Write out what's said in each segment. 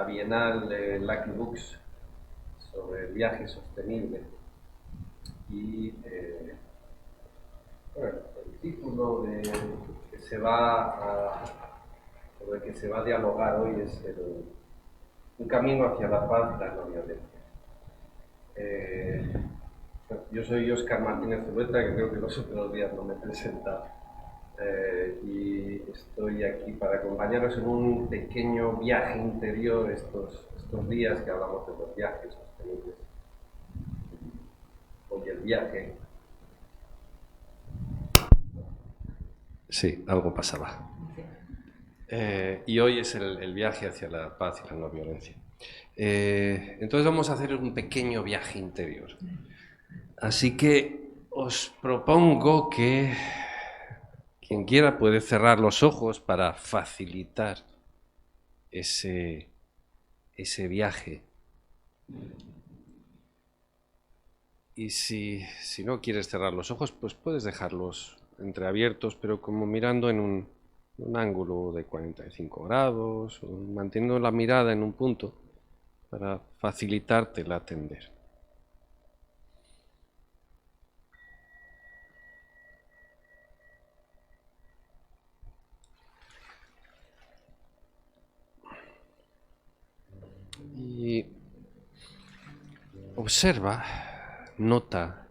la Bienal de Lucky Books sobre el viaje sostenible. Y bueno, el título que se va sobre el que se va a dialogar hoy es un camino hacia la paz y la no violencia. Eh, yo soy Óscar Martínez Zulueta, que creo que los otros días no me he presentado, y estoy aquí para acompañaros en un pequeño viaje interior estos días que hablamos de los viajes sostenibles. Hoy el viaje. Sí, algo pasaba. Y hoy es el viaje hacia la paz y la no violencia. Entonces vamos a hacer un pequeño viaje interior. Así que os propongo que quien quiera puede cerrar los ojos para facilitar ese viaje. Y si no quieres cerrar los ojos, pues puedes dejarlos entreabiertos, pero como mirando en un ángulo de 45 grados, o manteniendo la mirada en un punto para facilitarte el atender. Y observa, nota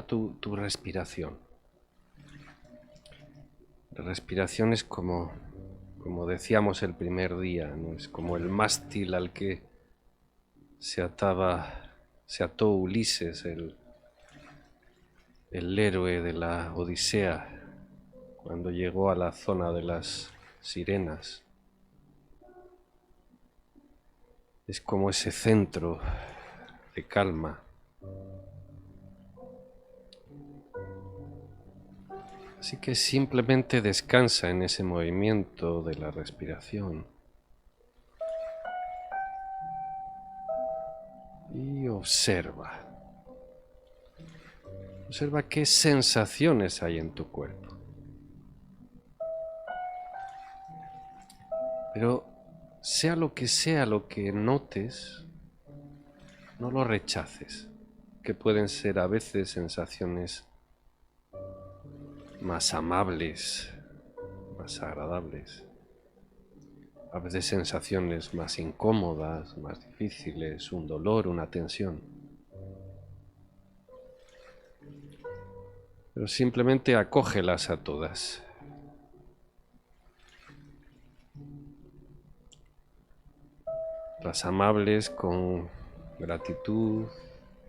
tu respiración. La respiración es como decíamos el primer día, ¿no? Es como el mástil al que se ató Ulises, el héroe de la Odisea, cuando llegó a la zona de las sirenas. Es como ese centro de calma. Así que simplemente descansa en ese movimiento de la respiración. Y observa. Observa qué sensaciones hay en tu cuerpo. Pero sea lo que notes, no lo rechaces, que pueden ser a veces sensaciones más amables, más agradables, a veces sensaciones más incómodas, más difíciles, un dolor, una tensión. Pero simplemente acógelas a todas. Las amables con gratitud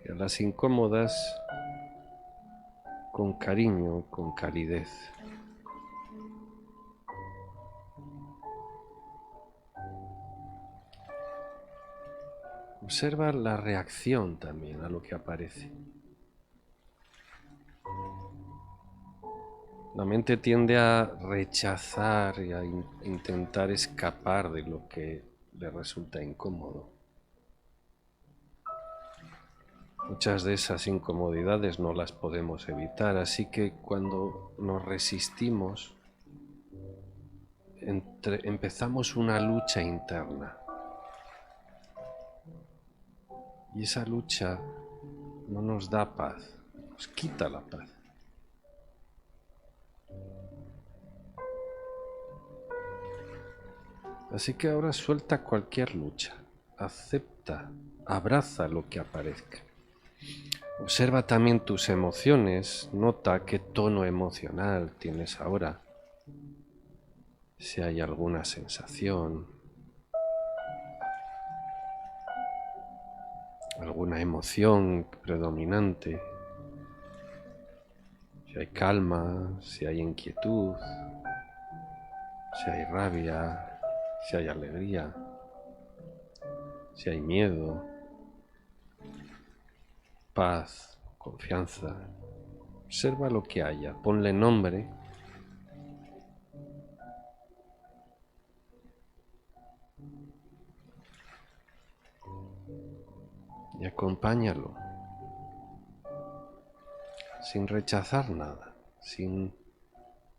y a las incómodas con cariño, con calidez. Observa la reacción también a lo que aparece. La mente tiende a rechazar y a intentar escapar de lo que le resulta incómodo. Muchas de esas incomodidades no las podemos evitar, así que cuando nos resistimos, empezamos una lucha interna. Y esa lucha no nos da paz, nos quita la paz. Así que ahora suelta cualquier lucha, acepta, abraza lo que aparezca. Observa también tus emociones, nota qué tono emocional tienes ahora, si hay alguna sensación, alguna emoción predominante, si hay calma, si hay inquietud, si hay rabia, si hay alegría, si hay miedo, paz, confianza. Observa lo que haya, ponle nombre y acompáñalo, sin rechazar nada, sin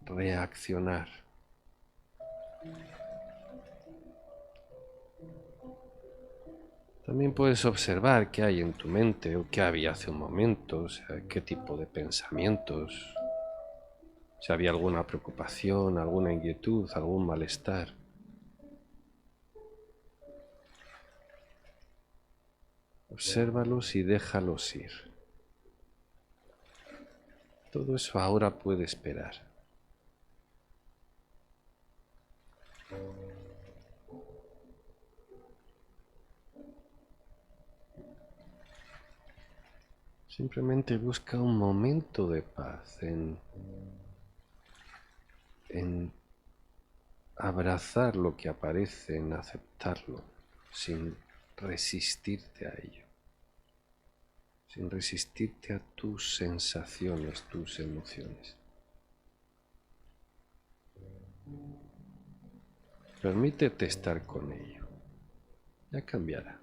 reaccionar. También puedes observar qué hay en tu mente o qué había hace un momento, o sea, qué tipo de pensamientos, si había alguna preocupación, alguna inquietud, algún malestar. Obsérvalos y déjalos ir. Todo eso ahora puede esperar. Simplemente busca un momento de paz en abrazar lo que aparece, en aceptarlo, sin resistirte a ello, sin resistirte a tus sensaciones, tus emociones. Permítete estar con ello, ya cambiará.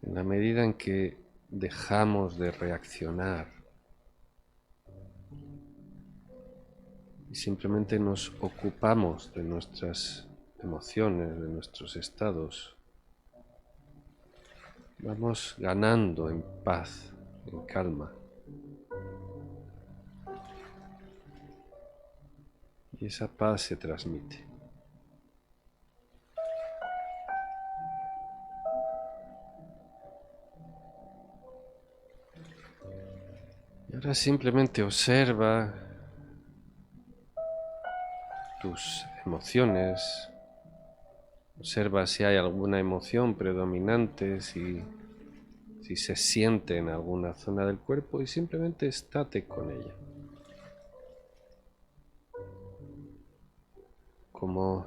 En la medida en que dejamos de reaccionar y simplemente nos ocupamos de nuestras emociones, de nuestros estados, vamos ganando en paz, en calma. Y esa paz se transmite. Y ahora simplemente observa tus emociones, observa si hay alguna emoción predominante, si se siente en alguna zona del cuerpo y simplemente estate con ella. Como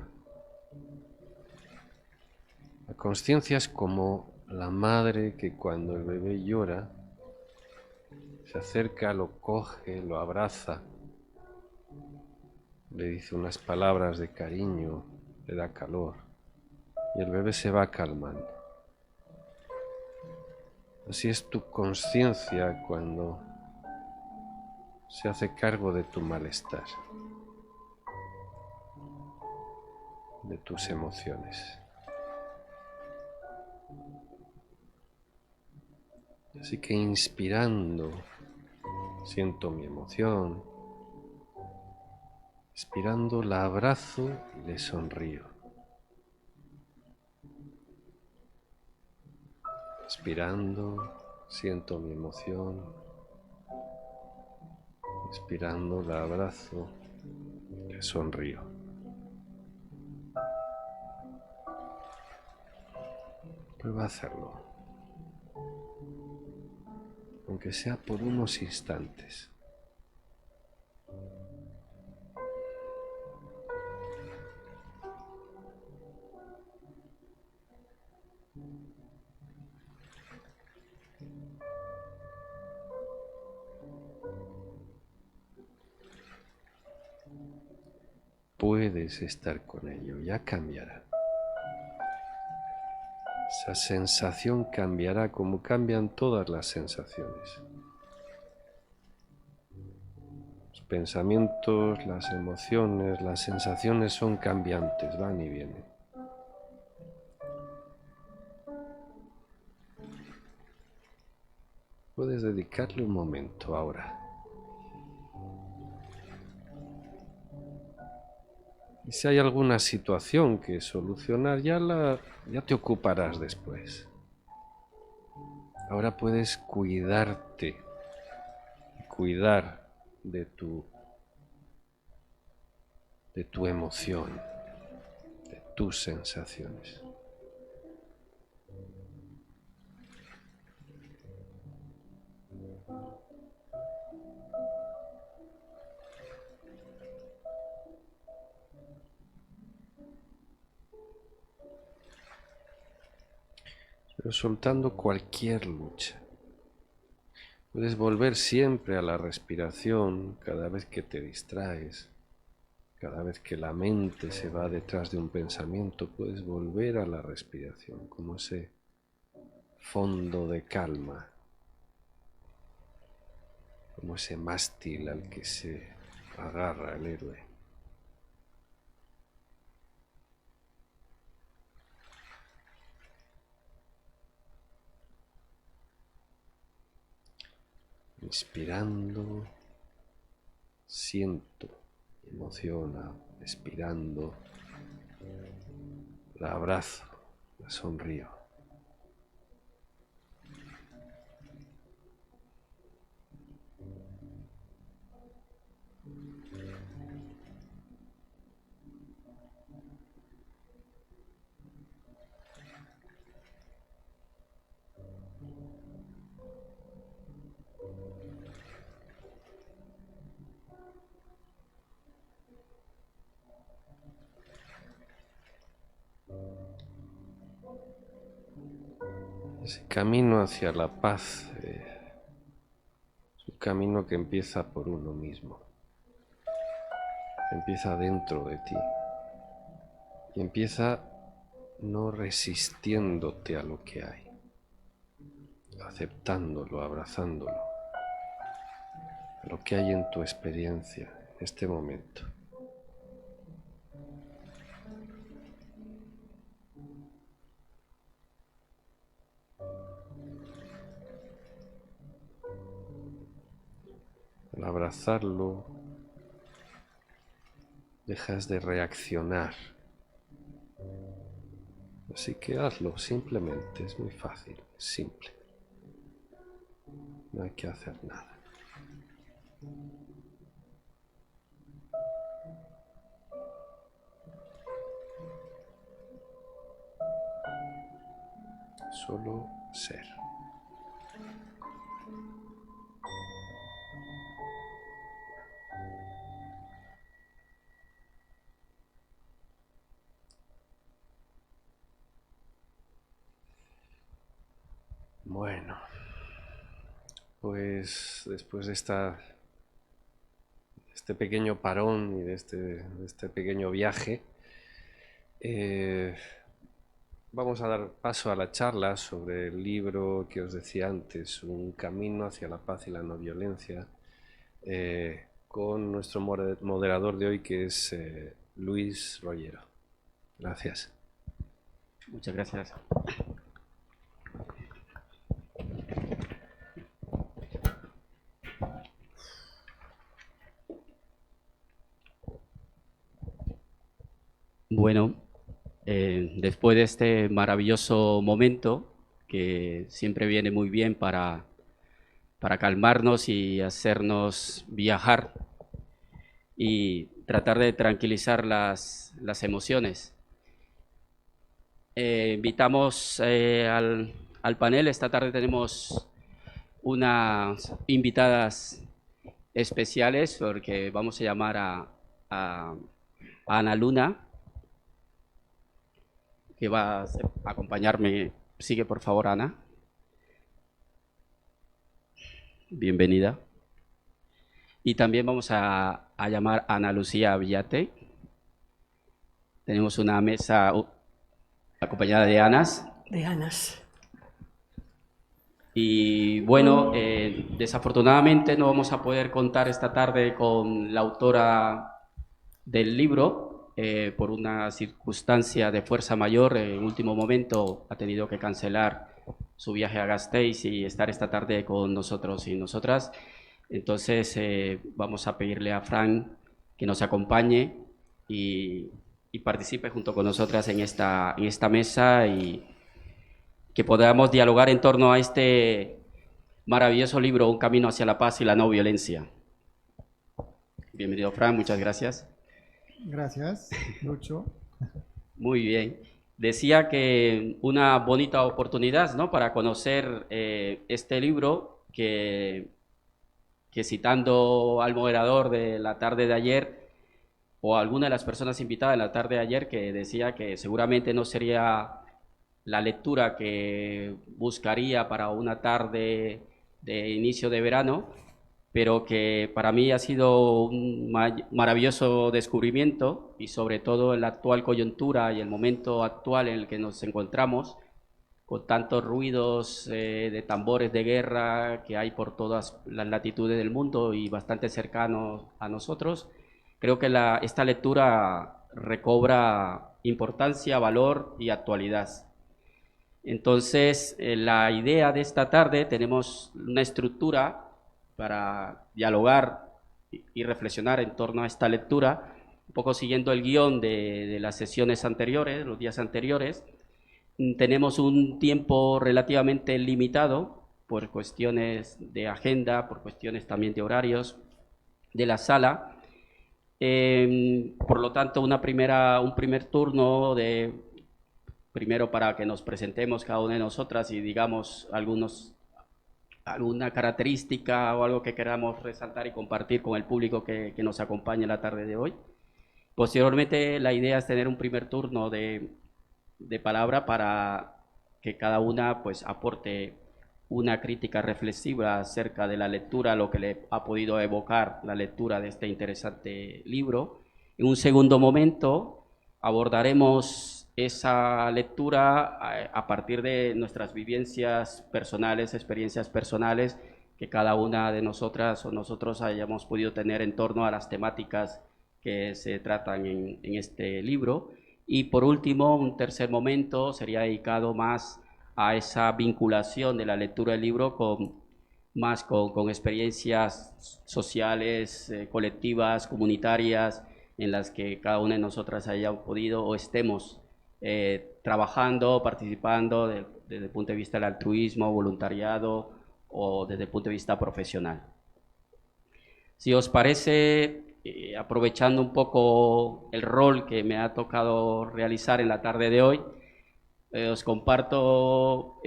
la conciencia es como la madre que cuando el bebé llora se acerca, lo coge, lo abraza, le dice unas palabras de cariño, le da calor y el bebé se va calmando. Así es tu conciencia cuando se hace cargo de tu malestar, de tus emociones. Así que inspirando, siento mi emoción. Expirando, la abrazo y le sonrío. Expirando, siento mi emoción. Expirando, la abrazo, le sonrío. Prueba a hacerlo, aunque sea por unos instantes. Puedes estar con ello, ya cambiará. Esa sensación cambiará como cambian todas las sensaciones. Los pensamientos, las emociones, las sensaciones son cambiantes, van y vienen. Puedes dedicarle un momento ahora. Y si hay alguna situación que solucionar, ya te ocuparás después. Ahora puedes cuidarte, cuidar de tu emoción, de tus sensaciones. Pero soltando cualquier lucha. Puedes volver siempre a la respiración cada vez que te distraes, cada vez que la mente se va detrás de un pensamiento, puedes volver a la respiración como ese fondo de calma. como ese mástil al que se agarra el héroe. Inspirando, siento emociona, expirando, la abrazo, la sonrío. Ese camino hacia la paz es un camino que empieza por uno mismo, empieza dentro de ti y empieza no resistiéndote a lo que hay, aceptándolo, abrazándolo, a lo que hay en tu experiencia en este momento. Al abrazarlo, dejas de reaccionar. Así que hazlo simplemente, es muy fácil, es simple. No hay que hacer nada. Solo ser. Bueno, pues después de este pequeño parón y de este pequeño viaje, vamos a dar paso a la charla sobre el libro que os decía antes, Un camino hacia la paz y la no violencia, con nuestro moderador de hoy, que es Luis Rollero. Gracias. Muchas gracias. Bueno, después de este maravilloso momento, que siempre viene muy bien para calmarnos y hacernos viajar y tratar de tranquilizar las emociones. Invitamos al panel. Esta tarde tenemos unas invitadas especiales porque vamos a llamar a Ana Luna, que va a acompañarme. Sigue, por favor, Ana. Bienvenida. Y también vamos a llamar a Ana Lucía Villate. Tenemos una mesa acompañada de Anas. De Anas. Y bueno, desafortunadamente no vamos a poder contar esta tarde con la autora del libro. Por una circunstancia de fuerza mayor, en último momento ha tenido que cancelar su viaje a Gasteiz y estar esta tarde con nosotros y nosotras. Entonces vamos a pedirle a Fran que nos acompañe y participe junto con nosotras en esta mesa y que podamos dialogar en torno a este maravilloso libro, Un camino hacia la paz y la no violencia. Bienvenido, Fran, muchas gracias. Gracias, Lucho. Muy bien. Decía que una bonita oportunidad, ¿no?, para conocer este libro que citando al moderador de la tarde de ayer o a alguna de las personas invitadas en la tarde de ayer, que decía que seguramente no sería la lectura que buscaría para una tarde de inicio de verano, pero que para mí ha sido un maravilloso descubrimiento, y sobre todo en la actual coyuntura y el momento actual en el que nos encontramos, con tantos ruidos de tambores de guerra que hay por todas las latitudes del mundo y bastante cercanos a nosotros, creo que esta lectura recobra importancia, valor y actualidad. Entonces, la idea de esta tarde, tenemos una estructura para dialogar y reflexionar en torno a esta lectura, un poco siguiendo el guión de las sesiones anteriores, los días anteriores. Tenemos un tiempo relativamente limitado por cuestiones de agenda, por cuestiones también de horarios de la sala. Por lo tanto, un primer turno primero para que nos presentemos cada una de nosotras y digamos alguna característica o algo que queramos resaltar y compartir con el público que nos acompaña en la tarde de hoy. Posteriormente, la idea es tener un primer turno de palabra para que cada una pues aporte una crítica reflexiva acerca de la lectura, lo que le ha podido evocar la lectura de este interesante libro. En un segundo momento abordaremos esa lectura a partir de nuestras vivencias personales, experiencias personales que cada una de nosotras o nosotros hayamos podido tener en torno a las temáticas que se tratan en este libro. Y por último, un tercer momento sería dedicado más a esa vinculación de la lectura del libro con experiencias sociales, colectivas, comunitarias, en las que cada una de nosotras haya podido o estemos trabajando, participando desde el punto de vista del altruismo, voluntariado o desde el punto de vista profesional. Si os parece, aprovechando un poco el rol que me ha tocado realizar en la tarde de hoy, os comparto,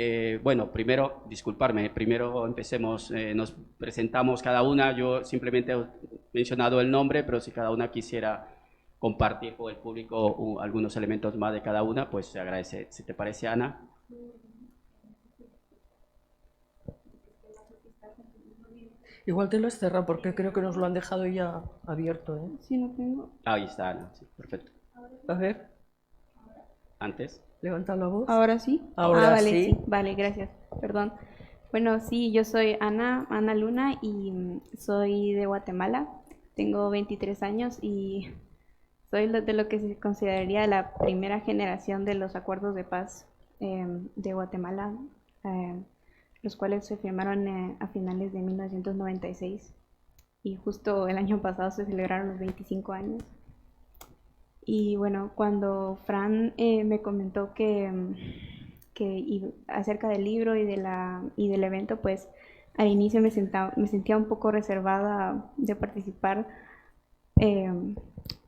bueno, primero, disculparme, primero empecemos, nos presentamos cada una, yo simplemente he mencionado el nombre, pero si cada una quisiera compartir con el público algunos elementos más de cada una, pues se agradece. Si te parece, Ana. Igual te lo has cerrado porque creo que nos lo han dejado ya abierto, ¿eh? Sí, no tengo. Ahí está, Ana, sí, perfecto. A ver, Antes. levanta la voz. ¿Ahora sí? Ahora vale, sí. Vale, gracias. Perdón. Bueno, sí, yo soy Ana Luna y soy de Guatemala. Tengo 23 años y soy de lo que se consideraría la primera generación de los acuerdos de paz de Guatemala, los cuales se firmaron a finales de 1996 y justo el año pasado se celebraron los 25 años. Y bueno, cuando Fran me comentó acerca del libro y del evento, pues al inicio me sentía un poco reservada de participar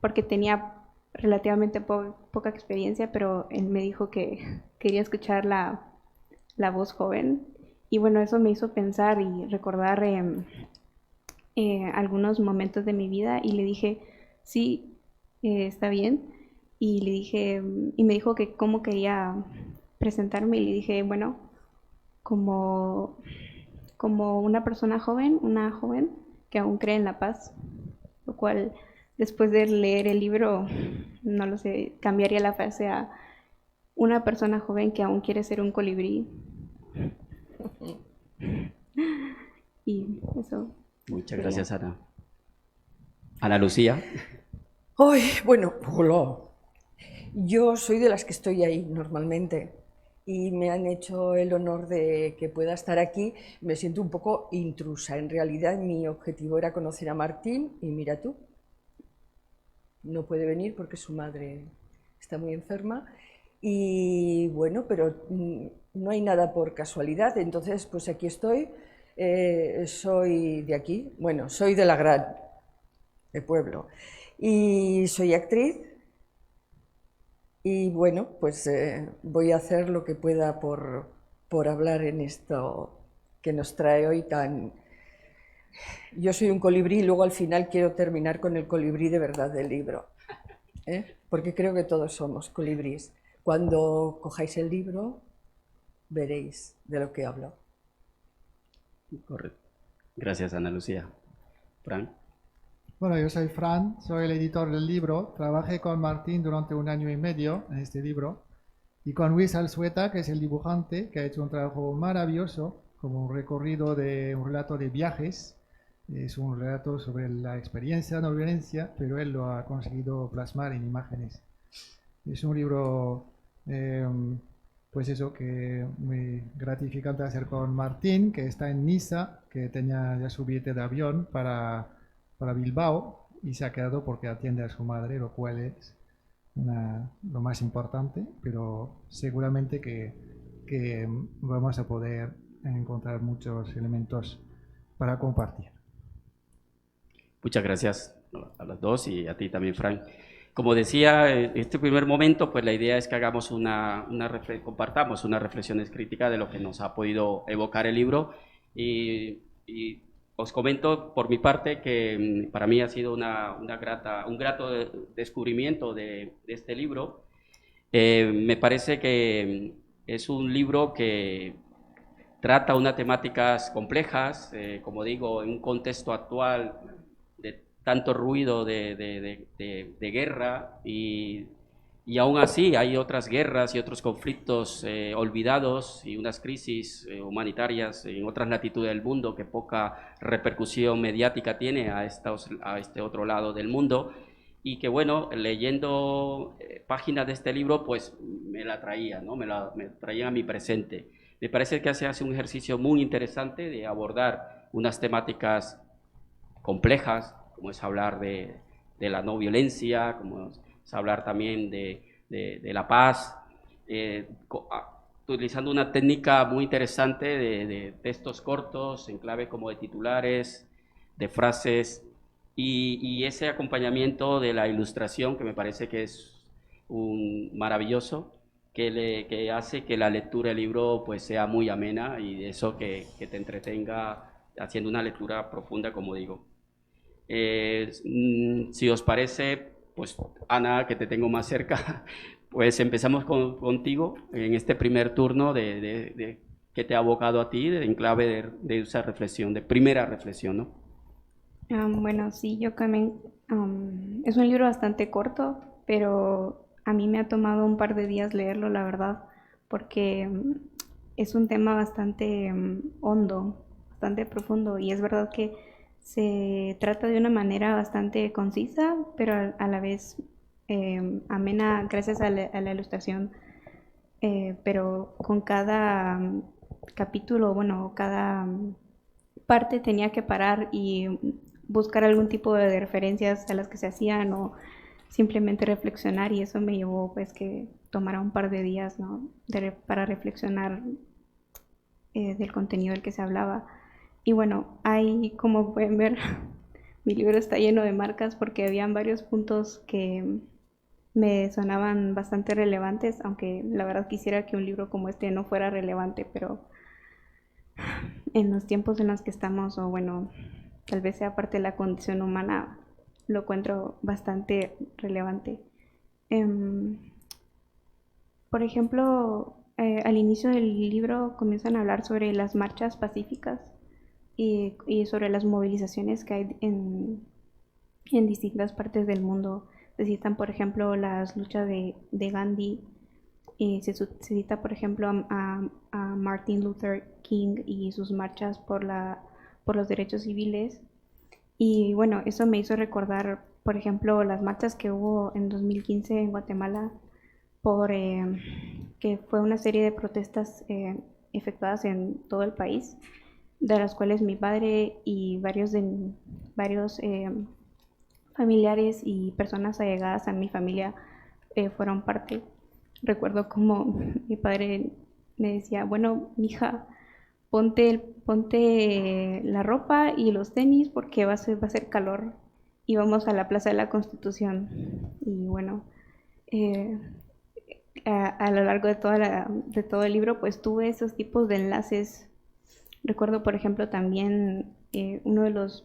porque tenía relativamente poca experiencia, pero él me dijo que quería escuchar la voz joven. Y bueno, eso me hizo pensar y recordar algunos momentos de mi vida y le dije, sí, está bien. Y me dijo que cómo quería presentarme y le dije, bueno, como una persona joven, una joven que aún cree en la paz, lo cual después de leer el libro, no lo sé, cambiaría la frase a una persona joven que aún quiere ser un colibrí. Y eso. Muchas gracias, Ana. Ana Lucía. Ay, bueno, hola. Yo soy de las que estoy ahí normalmente y me han hecho el honor de que pueda estar aquí. Me siento un poco intrusa. En realidad mi objetivo era conocer a Martín y mira tú, no puede venir porque su madre está muy enferma y bueno, pero no hay nada por casualidad, entonces pues aquí estoy. Soy de aquí, bueno, soy de la Gran, de pueblo, y soy actriz y bueno, pues voy a hacer lo que pueda por hablar en esto que nos trae hoy tan... Yo soy un colibrí y luego al final quiero terminar con el colibrí de verdad del libro, porque creo que todos somos colibríes. Cuando cojáis el libro veréis de lo que hablo. Correcto. Gracias, Ana Lucía. Fran. Bueno, yo soy Fran, soy el editor del libro. Trabajé con Martín durante 1 año y medio en este libro. y con Luis Alzueta, que es el dibujante, que ha hecho un trabajo maravilloso, como un recorrido de un relato de viajes. Es un relato sobre la experiencia de no violencia, pero él lo ha conseguido plasmar en imágenes. Es un libro, pues eso, que muy gratificante hacer con Martín, que está en Niza, que tenía ya su billete de avión para Bilbao y se ha quedado porque atiende a su madre, lo cual es lo más importante, pero seguramente que vamos a poder encontrar muchos elementos para compartir. Muchas gracias a los dos y a ti también, Frank. Como decía, este primer momento, pues la idea es que hagamos compartamos unas reflexiones críticas de lo que nos ha podido evocar el libro y os comento por mi parte que para mí ha sido un grato descubrimiento de este libro. Me parece que es un libro que trata unas temáticas complejas, como digo, en un contexto actual de tanto ruido de guerra y aún así hay otras guerras y otros conflictos olvidados y unas crisis humanitarias en otras latitudes del mundo que poca repercusión mediática tiene a este otro lado del mundo y que bueno, leyendo páginas de este libro pues me la traía, ¿no? me traía a mi presente. Me parece que se hace un ejercicio muy interesante de abordar unas temáticas complejas, como es hablar de la no violencia, como es hablar también de la paz, utilizando una técnica muy interesante de textos cortos, en clave como de titulares, de frases, y ese acompañamiento de la ilustración que me parece que es maravilloso, que hace que la lectura del libro pues sea muy amena y eso que te entretenga haciendo una lectura profunda, como digo. Si os parece, pues Ana, que te tengo más cerca, pues empezamos contigo en este primer turno que te ha abocado a ti en clave de esa reflexión, de primera reflexión, ¿no? Bueno, sí, yo también. Es un libro bastante corto, pero a mí me ha tomado un par de días leerlo, la verdad, porque es un tema bastante hondo, bastante profundo, y es verdad que se trata de una manera bastante concisa, pero a la vez amena gracias a la ilustración, pero con cada capítulo, bueno, cada parte tenía que parar y buscar algún tipo de referencias a las que se hacían o simplemente reflexionar, y eso me llevó pues que tomara un par de días, ¿no? Para reflexionar del contenido del que se hablaba. Y bueno, ahí como pueden ver, mi libro está lleno de marcas porque habían varios puntos que me sonaban bastante relevantes, aunque la verdad quisiera que un libro como este no fuera relevante, pero en los tiempos en los que estamos, o bueno, tal vez sea parte de la condición humana, lo encuentro bastante relevante. Por ejemplo, al inicio del libro comienzan a hablar sobre las marchas pacíficas y sobre las movilizaciones que hay en distintas partes del mundo. Se citan, por ejemplo, las luchas de Gandhi, y se cita, por ejemplo, a Martin Luther King y sus marchas por los derechos civiles. Y bueno, eso me hizo recordar, por ejemplo, las marchas que hubo en 2015 en Guatemala, que fue una serie de protestas efectuadas en todo el país, de las cuales mi padre y varios familiares y personas allegadas a mi familia fueron parte. Recuerdo como mi padre me decía, bueno, mija, ponte la ropa y los tenis porque va a ser calor, y vamos a la Plaza de la Constitución. Y bueno, a lo largo de todo el libro pues tuve esos tipos de enlaces. Recuerdo, por ejemplo, también uno de los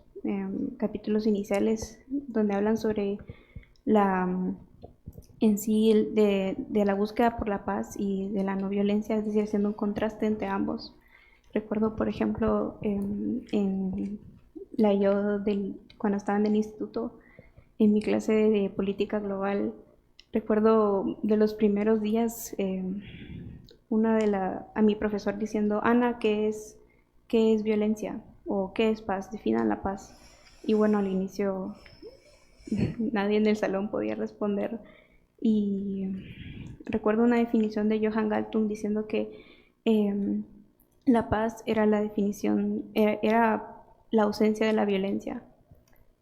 capítulos iniciales donde hablan sobre en sí de la búsqueda por la paz y de la no violencia, es decir, haciendo un contraste entre ambos. Recuerdo, por ejemplo, cuando estaba en el instituto, en mi clase de política global, recuerdo de los primeros días, a mi profesor diciendo, Ana, qué es violencia? ¿O qué es paz? Definan la paz. Y bueno, al inicio nadie en el salón podía responder. Y recuerdo una definición de Johan Galtung diciendo que la paz era la definición, era la ausencia de la violencia.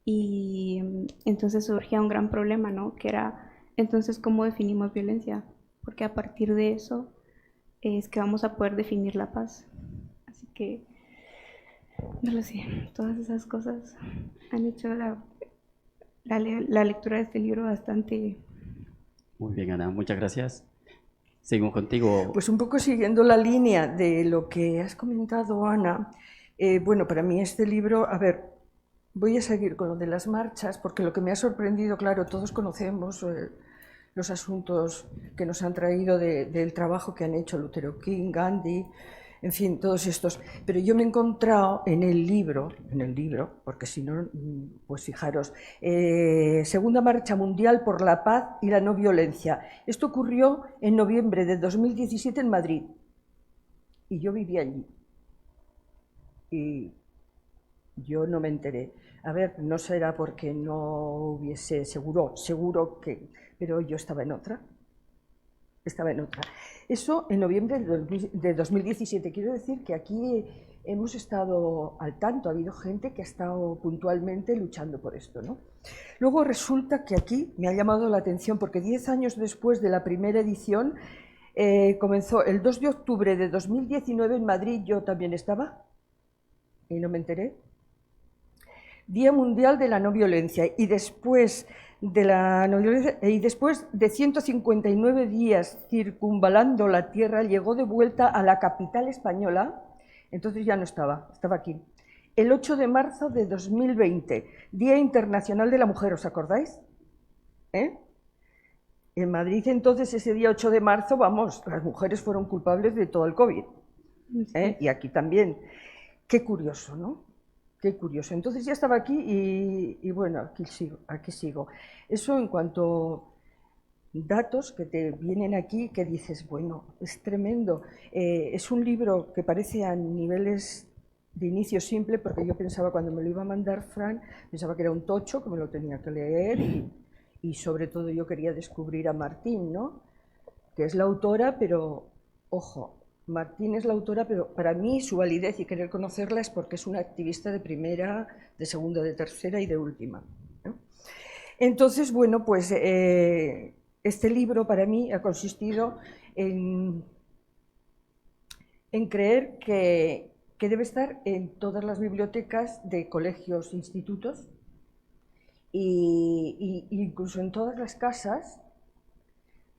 Y entonces surgía un gran problema, ¿no? Que era, entonces, ¿cómo definimos violencia? Porque a partir de eso es que vamos a poder definir la paz. Así que, no lo sé, todas esas cosas han hecho la lectura de este libro bastante... Muy bien, Ana, muchas gracias. Seguimos contigo. Pues un poco siguiendo la línea de lo que has comentado, Ana, bueno, para mí este libro, a ver, voy a seguir con lo de las marchas, porque lo que me ha sorprendido, claro, todos conocemos los asuntos que nos han traído del trabajo que han hecho Luther King, Gandhi, en fin, todos estos. Pero yo me he encontrado en el libro, porque si no, pues fijaros, Segunda Marcha Mundial por la Paz y la No Violencia. Esto ocurrió en noviembre de 2017 en Madrid. Y yo vivía allí. Y yo no me enteré. A ver, no será porque no hubiese, seguro que... Pero yo estaba en otra. Eso en noviembre de 2017. Quiero decir que aquí hemos estado al tanto, ha habido gente que ha estado puntualmente luchando por esto, ¿no? Luego resulta que aquí me ha llamado la atención porque 10 años después de la primera edición, comenzó el 2 de octubre de 2019 en Madrid, yo también estaba y no me enteré. Día Mundial de la No Violencia, y después de 159 días circunvalando la Tierra, llegó de vuelta a la capital española, entonces ya no estaba aquí. El 8 de marzo de 2020, Día Internacional de la Mujer, ¿os acordáis? En Madrid entonces, ese día 8 de marzo, vamos, las mujeres fueron culpables de todo el COVID, y aquí también. Qué curioso, ¿no? Qué curioso. Entonces ya estaba aquí y bueno, aquí sigo. Eso en cuanto a datos que te vienen aquí, que dices, bueno, es tremendo. Es un libro que parece a niveles de inicio simple, porque yo pensaba, cuando me lo iba a mandar Fran, pensaba que era un tocho, que me lo tenía que leer, y sobre todo yo quería descubrir a Martín, ¿no? Que es la autora, pero, ojo, Martín es la autora, pero para mí su validez y querer conocerla es porque es una activista de primera, de segunda, de tercera y de última, ¿no? Entonces, bueno, pues este libro para mí ha consistido en creer que debe estar en todas las bibliotecas de colegios, institutos, e incluso en todas las casas,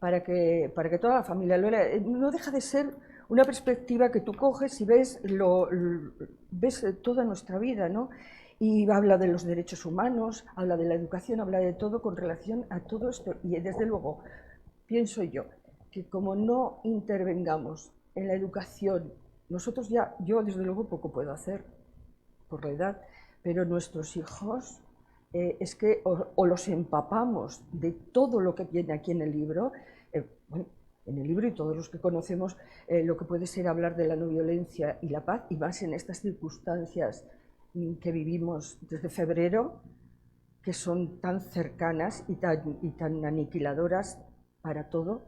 para que toda la familia lo lea. No deja de ser una perspectiva que tú coges y ves toda nuestra vida, ¿no? Y habla de los derechos humanos, habla de la educación, habla de todo con relación a todo esto. Y desde luego, pienso yo, que como no intervengamos en la educación, nosotros yo desde luego poco puedo hacer por la edad, pero nuestros hijos es que o los empapamos de todo lo que viene aquí en el libro, bueno, en el libro y todos los que conocemos lo que puede ser hablar de la no violencia y la paz, y más en estas circunstancias que vivimos desde febrero, que son tan cercanas y tan aniquiladoras para todo,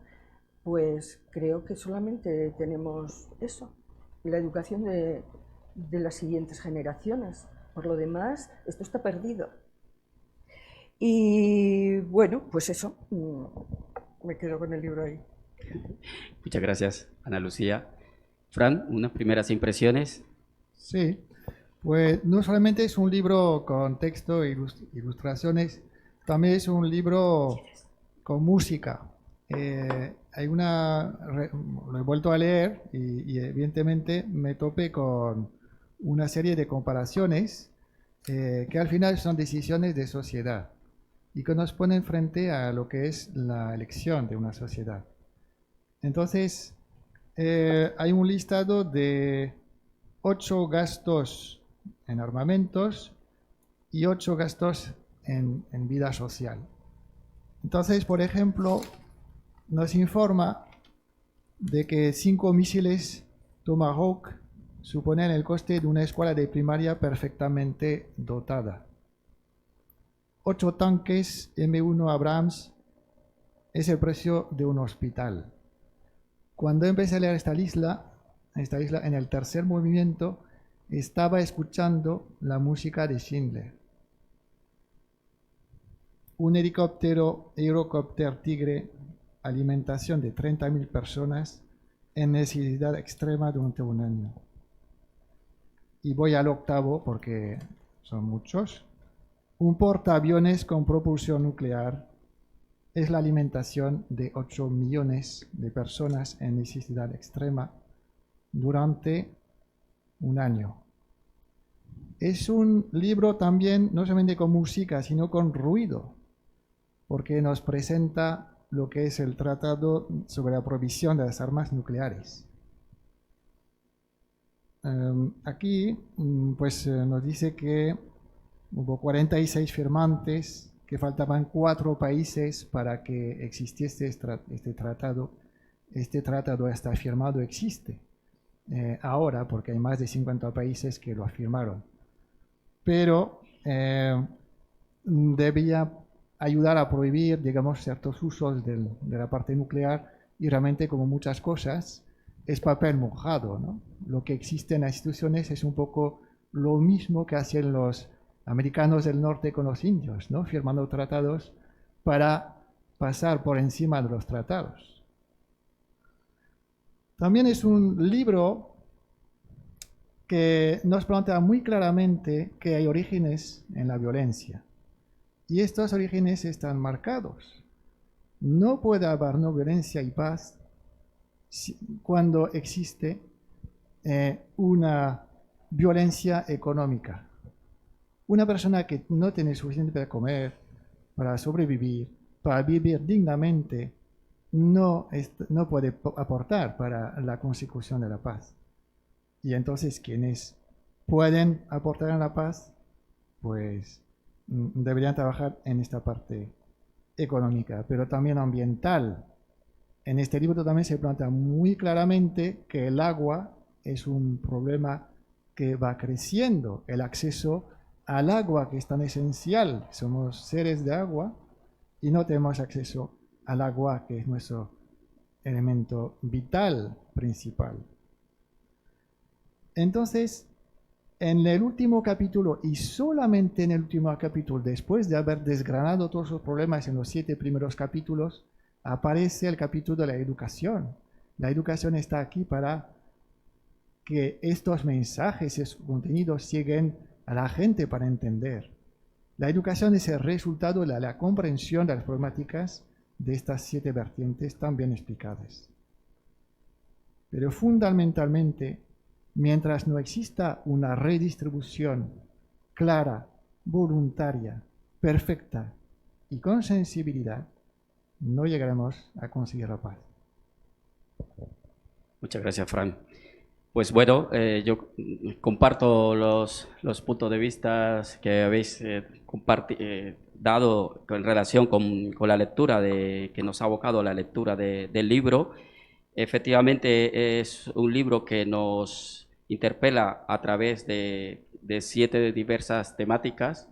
pues creo que solamente tenemos eso, la educación de las siguientes generaciones. Por lo demás, esto está perdido. Y bueno, pues eso, me quedo con el libro ahí. Muchas gracias, Ana Lucía. Fran, unas primeras impresiones. Sí, pues no solamente es un libro con texto e ilustraciones, también es un libro con música. Lo he vuelto a leer y evidentemente me topé con una serie de comparaciones que al final son decisiones de sociedad y que nos ponen frente a lo que es la elección de una sociedad. Entonces, hay un listado de 8 gastos en armamentos y 8 gastos en vida social. Entonces, por ejemplo, nos informa de que 5 misiles Tomahawk suponen el coste de una escuela de primaria perfectamente dotada. 8 tanques M1 Abrams es el precio de un hospital. Cuando empecé a leer esta isla, en el tercer movimiento, estaba escuchando la música de Schindler. Un helicóptero Eurocopter Tigre, alimentación de 30.000 personas en necesidad extrema durante un año. Y voy al octavo porque son muchos. Un portaaviones con propulsión nuclear es la alimentación de 8 millones de personas en necesidad extrema durante un año. Es un libro también no solamente con música, sino con ruido, porque nos presenta lo que es el Tratado sobre la Prohibición de las Armas Nucleares. Aquí pues nos dice que hubo 46 firmantes, que faltaban 4 países para que existiese este tratado. Este tratado está firmado, existe ahora, porque hay más de 50 países que lo firmaron. Pero debía ayudar a prohibir, digamos, ciertos usos de la parte nuclear, y realmente, como muchas cosas, es papel mojado, ¿no? Lo que existe en las instituciones es un poco lo mismo que hacían los americanos del norte con los indios, ¿no? Firmando tratados para pasar por encima de los tratados. También es un libro que nos plantea muy claramente que hay orígenes en la violencia. Y estos orígenes están marcados. No puede haber no violencia y paz cuando existe una violencia económica. Una persona que no tiene suficiente para comer, para sobrevivir, para vivir dignamente, no puede aportar para la consecución de la paz. Y entonces quienes pueden aportar a la paz, pues deberían trabajar en esta parte económica, pero también ambiental. En este libro también se plantea muy claramente que el agua es un problema que va creciendo. El acceso al agua, que es tan esencial, somos seres de agua y no tenemos acceso al agua, que es nuestro elemento vital principal. Entonces, en el último capítulo, y solamente en el último capítulo, después de haber desgranado todos los problemas en los 7 primeros capítulos, aparece el capítulo de la educación. La educación está aquí para que estos mensajes, estos contenidos lleguen a la gente para entender. La educación es el resultado de la comprensión de las problemáticas de estas 7 vertientes tan bien explicadas. Pero fundamentalmente, mientras no exista una redistribución clara, voluntaria, perfecta y con sensibilidad, no llegaremos a conseguir la paz. Muchas gracias, Fran. Pues bueno, yo comparto los puntos de vista que habéis dado en relación con la lectura que nos ha abocado a la lectura del libro. Efectivamente, es un libro que nos interpela a través de 7 diversas temáticas,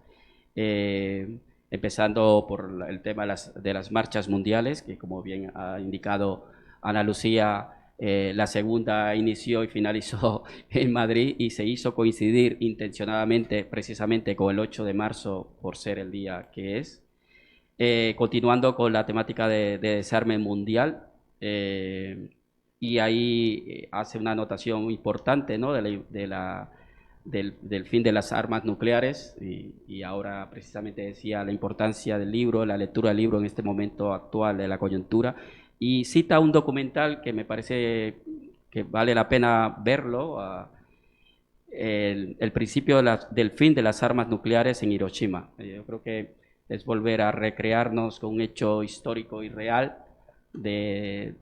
empezando por el tema de las marchas mundiales, que como bien ha indicado Ana Lucía, la segunda inició y finalizó en Madrid y se hizo coincidir intencionadamente precisamente con el 8 de marzo por ser el día que es. Continuando con la temática de desarme mundial, y ahí hace una anotación importante, ¿no? del fin de las armas nucleares, y ahora precisamente decía la importancia del libro, la lectura del libro en este momento actual de la coyuntura, y cita un documental que me parece que vale la pena verlo, el principio del fin de las armas nucleares en Hiroshima. Yo creo que es volver a recrearnos con un hecho histórico y real de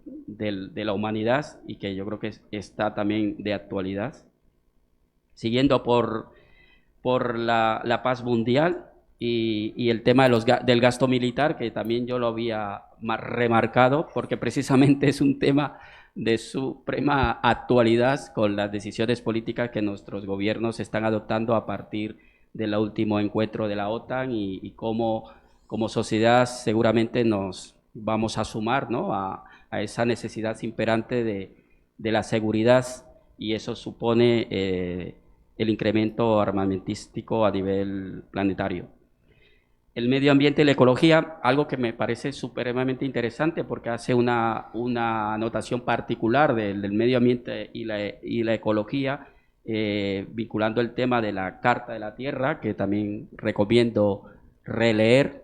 la humanidad, y que yo creo que está también de actualidad. Siguiendo por la paz mundial, y el tema de del gasto militar, que también yo lo había más remarcado, porque precisamente es un tema de suprema actualidad con las decisiones políticas que nuestros gobiernos están adoptando a partir del último encuentro de la OTAN y cómo como sociedad seguramente nos vamos a sumar, ¿no?, a esa necesidad imperante de la seguridad, y eso supone el incremento armamentístico a nivel planetario. El medio ambiente y la ecología, algo que me parece supremamente interesante porque hace una anotación particular del medio ambiente y la ecología, vinculando el tema de la Carta de la Tierra, que también recomiendo releer,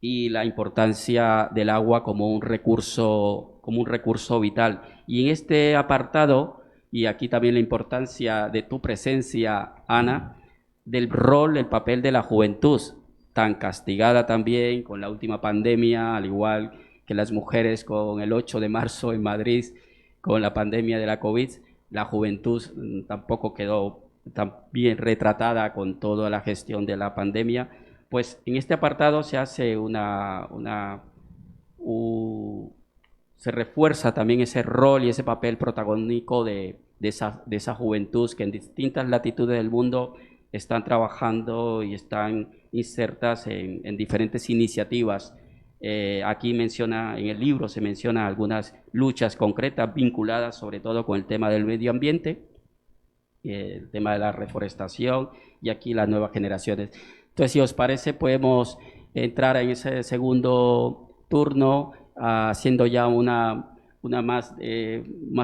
y la importancia del agua como un recurso vital. Y en este apartado, y aquí también la importancia de tu presencia, Ana, del rol, el papel de la juventud, tan castigada también con la última pandemia, al igual que las mujeres con el 8 de marzo en Madrid, con la pandemia de la COVID, la juventud tampoco quedó tan bien retratada con toda la gestión de la pandemia. Pues en este apartado se hace se refuerza también ese rol y ese papel protagónico de esa juventud que en distintas latitudes del mundo están trabajando y están insertas en diferentes iniciativas. Aquí en el libro se menciona algunas luchas concretas vinculadas sobre todo con el tema del medio ambiente, el tema de la reforestación y aquí las nuevas generaciones. Entonces, si os parece, podemos entrar en ese segundo turno haciendo ya una más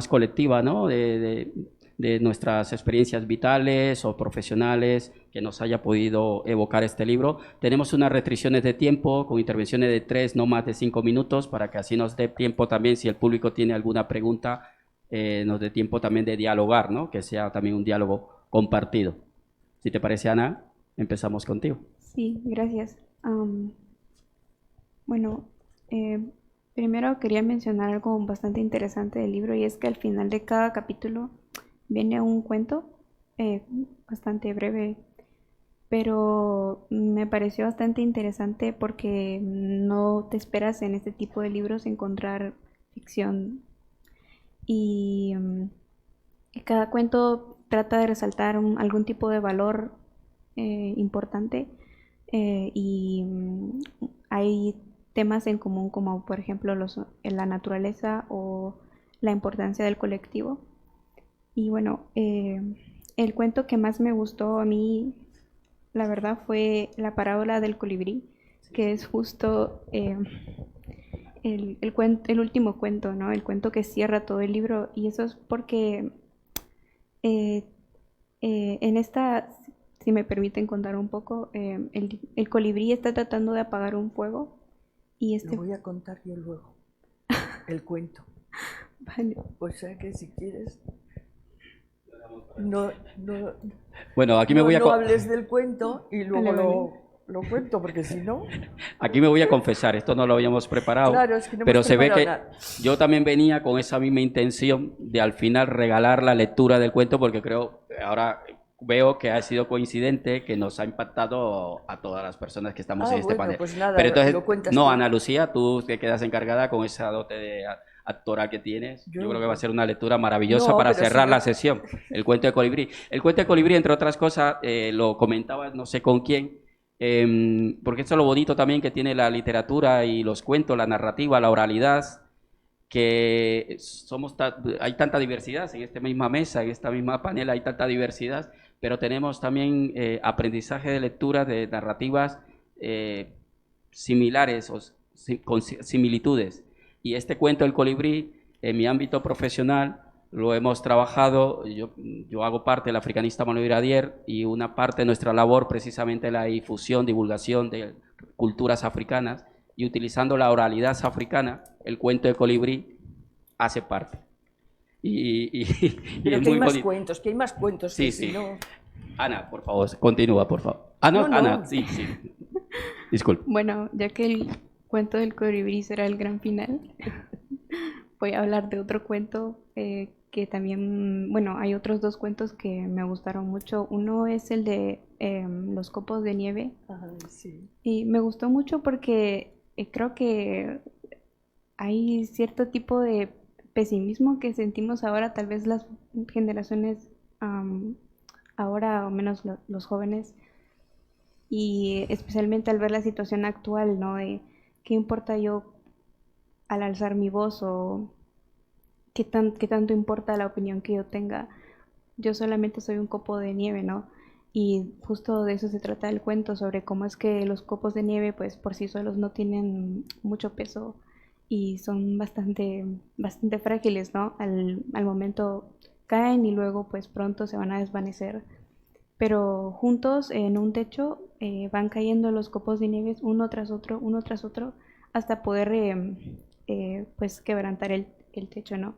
colectiva, ¿no?, de nuestras experiencias vitales o profesionales que nos haya podido evocar este libro. Tenemos unas restricciones de tiempo con intervenciones de 3, no más de 5 minutos, para que así nos dé tiempo también, si el público tiene alguna pregunta, nos dé tiempo también de dialogar, ¿no?, que sea también un diálogo compartido. Si te parece, Ana, empezamos contigo. Sí, gracias. Bueno, primero quería mencionar algo bastante interesante del libro, y es que al final de cada capítulo viene un cuento bastante breve, pero me pareció bastante interesante porque no te esperas en este tipo de libros encontrar ficción, y cada cuento trata de resaltar algún tipo de valor importante, y hay temas en común como por ejemplo la naturaleza o la importancia del colectivo. Y bueno, el cuento que más me gustó a mí, la verdad, fue la parábola del colibrí, que es justo el último cuento, ¿no?, el cuento que cierra todo el libro. Y eso es porque en esta, si me permiten contar un poco, el colibrí está tratando de apagar un fuego y Lo voy a contar yo luego, el cuento. Vale. O sea que si quieres, no Bueno, aquí me voy a hables del cuento y luego lo cuento, porque si no... Aquí me voy a confesar, esto no lo habíamos preparado, Claro, es que no pero hemos se ve que preparado nada. yo también venía con esa misma intención de al final regalar la lectura del cuento, porque ahora veo que ha sido coincidente, que nos ha impactado a todas las personas que estamos en este panel. Pues nada, Pero entonces, lo cuentas no, tú. Ana Lucía, tú te quedas encargada con esa dote de actora que tienes. Yo creo que va a ser una lectura maravillosa para cerrar la sesión. El cuento de colibrí. El cuento de colibrí, entre otras cosas, lo comentaba no sé con quién, porque esto es lo bonito también que tiene la literatura y los cuentos, la narrativa, la oralidad, que hay tanta diversidad en esta misma mesa, en esta misma panel hay tanta diversidad, pero tenemos también aprendizaje de lectura de narrativas similares o con similitudes. Y este cuento del colibrí, en mi ámbito profesional, lo hemos trabajado, yo hago parte del Africanista Manuel Iradier, y una parte de nuestra labor precisamente la difusión, divulgación de culturas africanas, y utilizando la oralidad africana, el cuento de colibrí hace parte. Pero que hay más cuentos, que hay más cuentos. Sí, que sí. Si no... Ana, por favor, continúa, por favor. Ana, sí. Disculpe. Bueno, ya que el cuento del colibrí será el gran final, voy a hablar de otro cuento que también, bueno, hay otros dos cuentos que me gustaron mucho. Uno es el de Los copos de nieve. Ajá, sí. Y me gustó mucho porque creo que hay cierto tipo de pesimismo que sentimos ahora, tal vez las generaciones ahora, o menos los jóvenes, y especialmente al ver la situación actual, ¿no? De qué importa yo al alzar mi voz o qué tanto importa la opinión que yo tenga. Yo solamente soy un copo de nieve, ¿no? Y justo de eso se trata el cuento, sobre cómo es que los copos de nieve, pues por sí solos no tienen mucho peso y son bastante frágiles, ¿no? Al momento caen y luego pues pronto se van a desvanecer. Pero juntos en un techo van cayendo los copos de nieve uno tras otro, hasta poder pues quebrantar el techo, ¿no?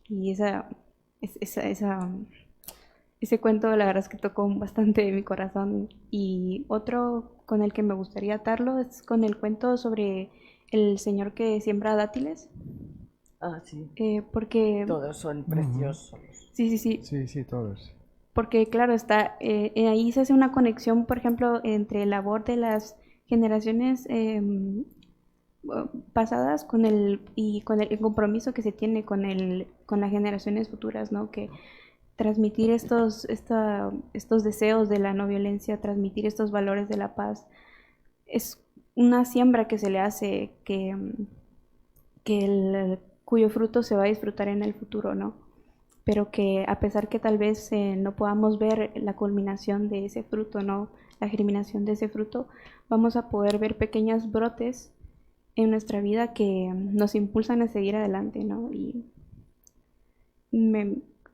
Y ese cuento la verdad es que tocó bastante mi corazón. Y otro con el que me gustaría atarlo es con el cuento sobre el señor que siembra dátiles. Ah, sí. Porque Todos son preciosos. sí, Sí, sí, todos. porque claro, ahí se hace una conexión, por ejemplo, entre el labor de las generaciones pasadas con el compromiso que se tiene con las generaciones futuras, ¿no? Que transmitir estos deseos de la no violencia, transmitir estos valores de la paz, es una siembra que se le hace cuyo fruto se va a disfrutar en el futuro, ¿no? Pero que a pesar que tal vez no podamos ver la culminación de ese fruto, ¿no? La germinación de ese fruto, vamos a poder ver pequeños brotes en nuestra vida que nos impulsan a seguir adelante, ¿no? Y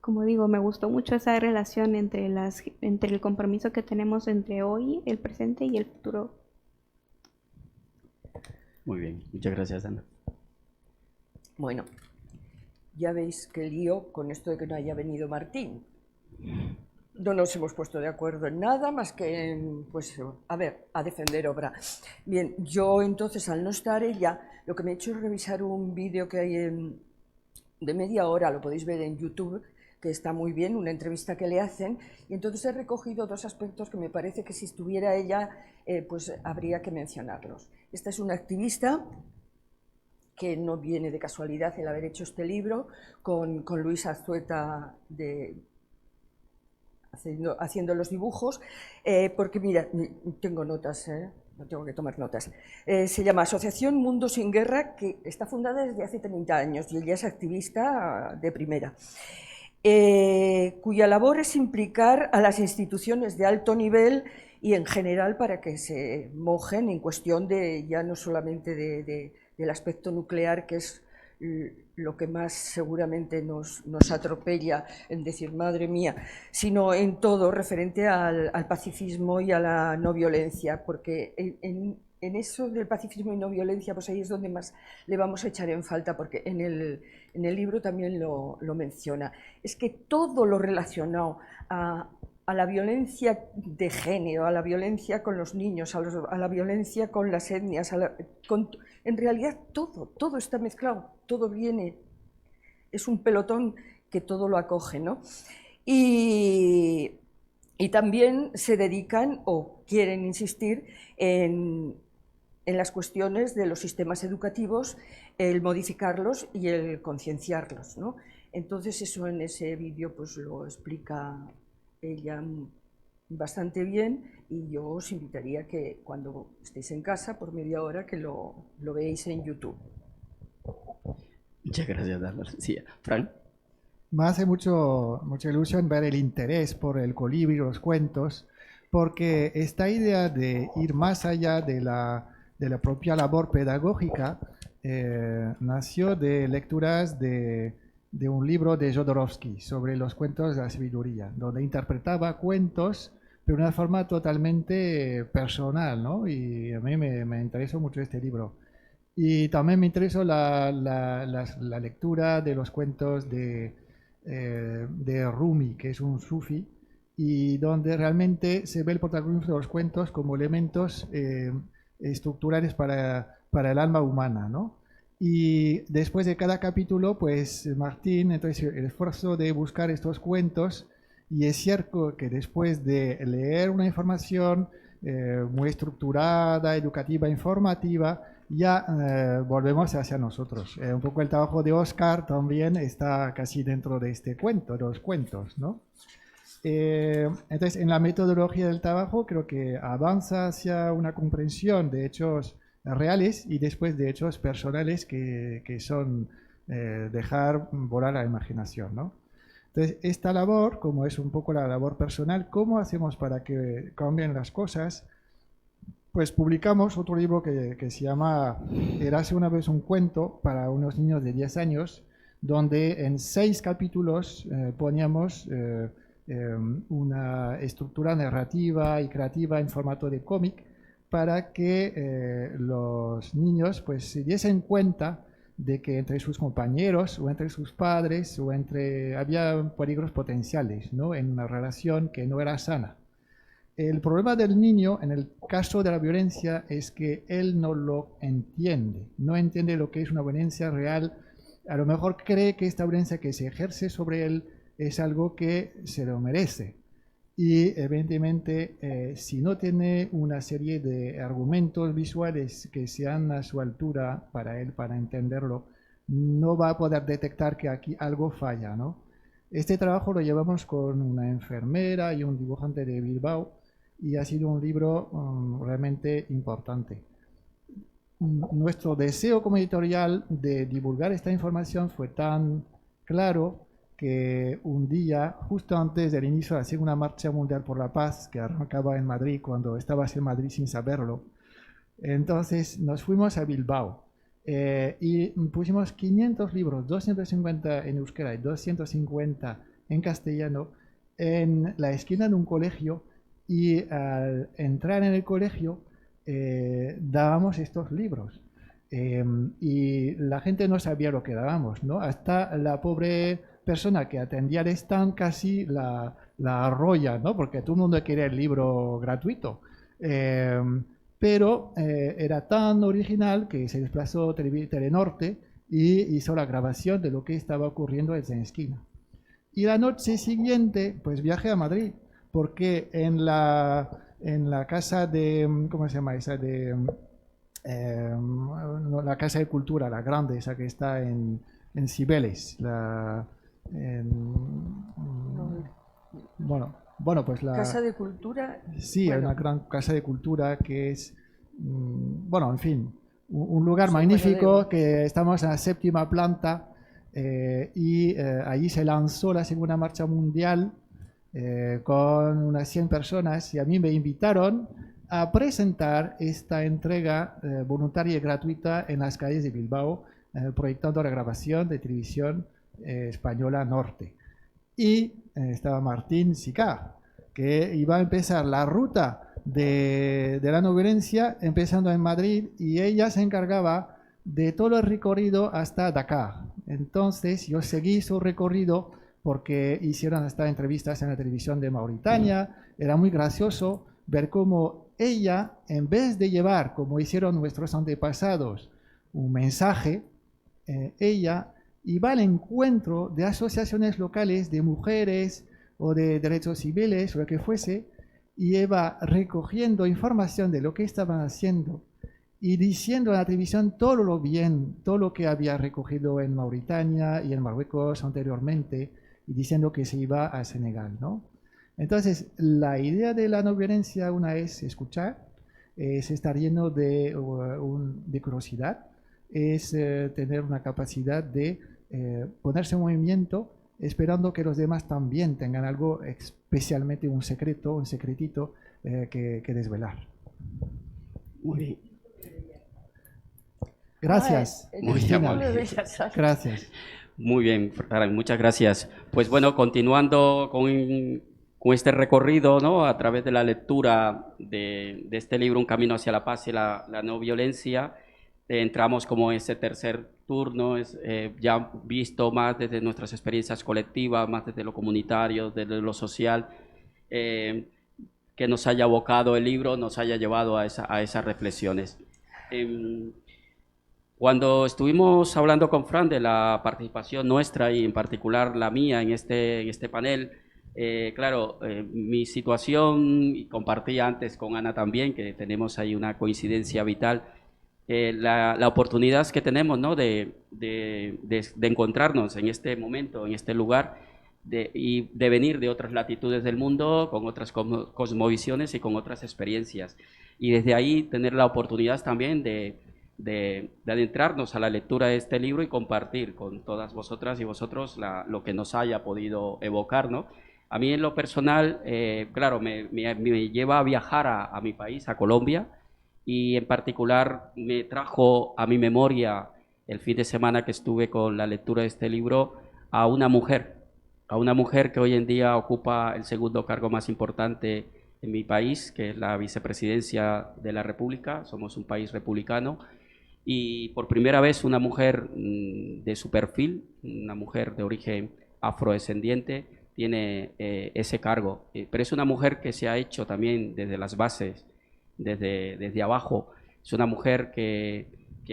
como digo, me gustó mucho esa relación entre el compromiso que tenemos entre hoy, el presente y el futuro. Muy bien, muchas gracias, Ana. Bueno, ya veis qué lío con esto de que no haya venido Martín. No nos hemos puesto de acuerdo en nada más que en, pues, a defender obra. Bien, yo entonces al no estar ella, lo que me he hecho es revisar un vídeo que hay de media hora, lo podéis ver en YouTube, que está muy bien, una entrevista que le hacen, y entonces he recogido dos aspectos que me parece que si estuviera ella, pues habría que mencionarlos. Esta es una activista que no viene de casualidad el haber hecho este libro, con Luis Azueta haciendo los dibujos, porque mira, tengo notas, no tengo que tomar notas. Se llama Asociación Mundo Sin Guerra, que está fundada desde hace 30 años y ella es activista de primera, cuya labor es implicar a las instituciones de alto nivel y en general para que se mojen en cuestión de ya no solamente del aspecto nuclear, que es lo que más seguramente nos atropella en decir madre mía, sino en todo referente al pacifismo y a la no violencia, porque en eso del pacifismo y no violencia, pues ahí es donde más le vamos a echar en falta, porque en el libro también lo menciona. Es que todo lo relacionado a la violencia de género, a la violencia con los niños, a la violencia con las etnias, en realidad todo está mezclado, todo viene, es un pelotón que todo lo acoge, ¿no? Y también se dedican o quieren insistir en las cuestiones de los sistemas educativos, el modificarlos y el concienciarlos, ¿no? Entonces eso en ese vídeo pues lo explica ella bastante bien, y yo os invitaría que cuando estéis en casa por media hora que lo veáis en YouTube. Muchas gracias, Ana. Sí, Fran. Me hace mucha ilusión ver el interés por el colibrí y los cuentos, porque esta idea de ir más allá de la propia labor pedagógica nació de lecturas de un libro de Jodorowsky sobre los cuentos de la sabiduría, donde interpretaba cuentos de una forma totalmente personal, ¿no? Y a mí me interesó mucho este libro. Y también me interesó la lectura de los cuentos de Rumi, que es un sufi, y donde realmente se ve el protagonismo de los cuentos como elementos estructurales para el alma humana, ¿no? Y después de cada capítulo, pues Martín, entonces el esfuerzo de buscar estos cuentos, y es cierto que después de leer una información muy estructurada, educativa, informativa, ya volvemos hacia nosotros. Un poco el trabajo de Oscar también está casi dentro de este cuento, de los cuentos, ¿no? Entonces, en la metodología del trabajo creo que avanza hacia una comprensión de hechos reales y después de hechos personales que son dejar volar la imaginación, ¿no? Entonces, esta labor, como es un poco la labor personal, ¿cómo hacemos para que cambien las cosas? Pues publicamos otro libro que se llama Érase una vez un cuento para unos niños de 10 años, donde en 6 capítulos poníamos una estructura narrativa y creativa en formato de cómic para que los niños pues se diesen cuenta de que entre sus compañeros o entre sus padres o había peligros potenciales, ¿no? En una relación que no era sana. El problema del niño en el caso de la violencia es que él no lo entiende, no entiende lo que es una violencia real. A lo mejor cree que esta violencia que se ejerce sobre él es algo que se lo merece. Y evidentemente, si no tiene una serie de argumentos visuales que sean a su altura para él, para entenderlo, no va a poder detectar que aquí algo falla, ¿no? Este trabajo lo llevamos con una enfermera y un dibujante de Bilbao y ha sido un libro realmente importante. Nuestro deseo como editorial de divulgar esta información fue tan claro que un día, justo antes del inicio de la Segunda Marcha Mundial por la Paz, que arrancaba en Madrid, cuando estabas en Madrid sin saberlo, entonces nos fuimos a Bilbao y pusimos 500 libros, 250 en euskera y 250 en castellano, en la esquina de un colegio, y al entrar en el colegio dábamos estos libros. Y la gente no sabía lo que dábamos, ¿no? Hasta la pobre persona que atendía el stand casi la arrolla, ¿no? Porque todo el mundo quería el libro gratuito. Pero era tan original que se desplazó Telenorte y hizo la grabación de lo que estaba ocurriendo en la esquina. Y la noche siguiente, pues viajé a Madrid, porque en la casa de, ¿cómo se llama esa? La Casa de Cultura, la grande, esa que está en Cibeles, bueno, pues la Casa de Cultura. sí, bueno, hay una gran casa de cultura que es, bueno, en fin, un lugar Sí, magnífico, bueno, que estamos en la 7ª planta y allí se lanzó la Segunda Marcha Mundial con unas 100 personas y a mí me invitaron a presentar esta entrega voluntaria y gratuita en las calles de Bilbao, proyectando la grabación de Televisión Española Norte. Y estaba Martín Sicá, que iba a empezar la ruta de la no violencia empezando en Madrid, y ella se encargaba de todo el recorrido hasta Dakar. Entonces yo seguí su recorrido porque hicieron hasta entrevistas en la televisión de Mauritania. Era muy gracioso ver cómo ella, en vez de llevar, como hicieron nuestros antepasados, un mensaje, ella iba al encuentro de asociaciones locales de mujeres o de derechos civiles o lo que fuese, y iba recogiendo información de lo que estaban haciendo y diciendo en la televisión todo lo bien, todo lo que había recogido en Mauritania y en Marruecos anteriormente, y diciendo que se iba a Senegal, ¿no? Entonces, la idea de la no violencia, una es escuchar, es estar lleno de curiosidad, es tener una capacidad de ponerse en movimiento, esperando que los demás también tengan algo, especialmente un secreto, un secretito que desvelar. Muy bien. Gracias. Muy Cristina. amable. Gracias. Muy bien, Fran, muchas gracias. Pues bueno, continuando con este recorrido, ¿no? A través de la lectura de este libro, Un camino hacia la paz y la no violencia, entramos como ese tercer turno, ya visto más desde nuestras experiencias colectivas, más desde lo comunitario, desde lo social, que nos haya abocado el libro, nos haya llevado a esas reflexiones. Cuando estuvimos hablando con Fran de la participación nuestra y en particular la mía en este panel, claro, mi situación, y compartí antes con Ana también, que tenemos ahí una coincidencia vital, la oportunidad que tenemos, ¿no?, de encontrarnos en este momento, en este lugar, y de venir de otras latitudes del mundo, con otras cosmovisiones y con otras experiencias. Y desde ahí tener la oportunidad también de adentrarnos a la lectura de este libro y compartir con todas vosotras y vosotros lo que nos haya podido evocar, ¿no? A mí en lo personal, claro, me lleva a viajar a mi país, a Colombia, y en particular me trajo a mi memoria el fin de semana que estuve con la lectura de este libro a una mujer que hoy en día ocupa el segundo cargo más importante en mi país, que es la vicepresidencia de la República. Somos un país republicano y por primera vez una mujer de su perfil, una mujer de origen afrodescendiente, tiene ese cargo. Pero es una mujer que se ha hecho también desde las bases, desde abajo. Es una mujer que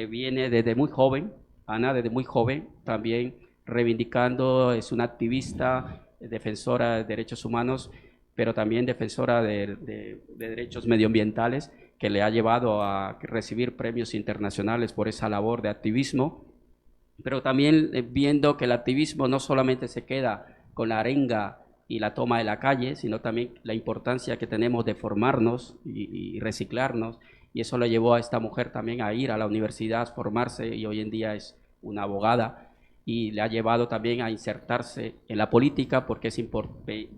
viene desde muy joven, Ana, desde muy joven, también reivindicando, es una activista, defensora de derechos humanos, pero también defensora de derechos medioambientales, que le ha llevado a recibir premios internacionales por esa labor de activismo, pero también viendo que el activismo no solamente se queda con la arenga y la toma de la calle, sino también la importancia que tenemos de formarnos y reciclarnos, y eso le llevó a esta mujer también a ir a la universidad, formarse, y hoy en día es una abogada, y le ha llevado también a insertarse en la política, porque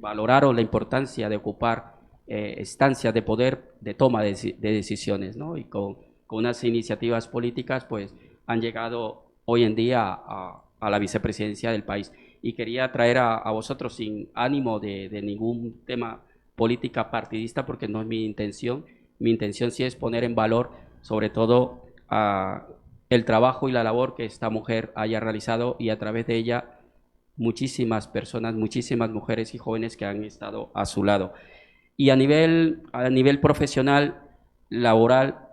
valoraron la importancia de ocupar estancias de poder, de toma de decisiones, ¿no? Y con unas iniciativas políticas pues han llegado hoy en día a la vicepresidencia del país. Y quería traer a vosotros, sin ánimo de ningún tema política partidista, porque no es mi intención. Mi intención sí es poner en valor, sobre todo, el trabajo y la labor que esta mujer haya realizado, y a través de ella muchísimas personas, muchísimas mujeres y jóvenes que han estado a su lado. Y a nivel profesional, laboral,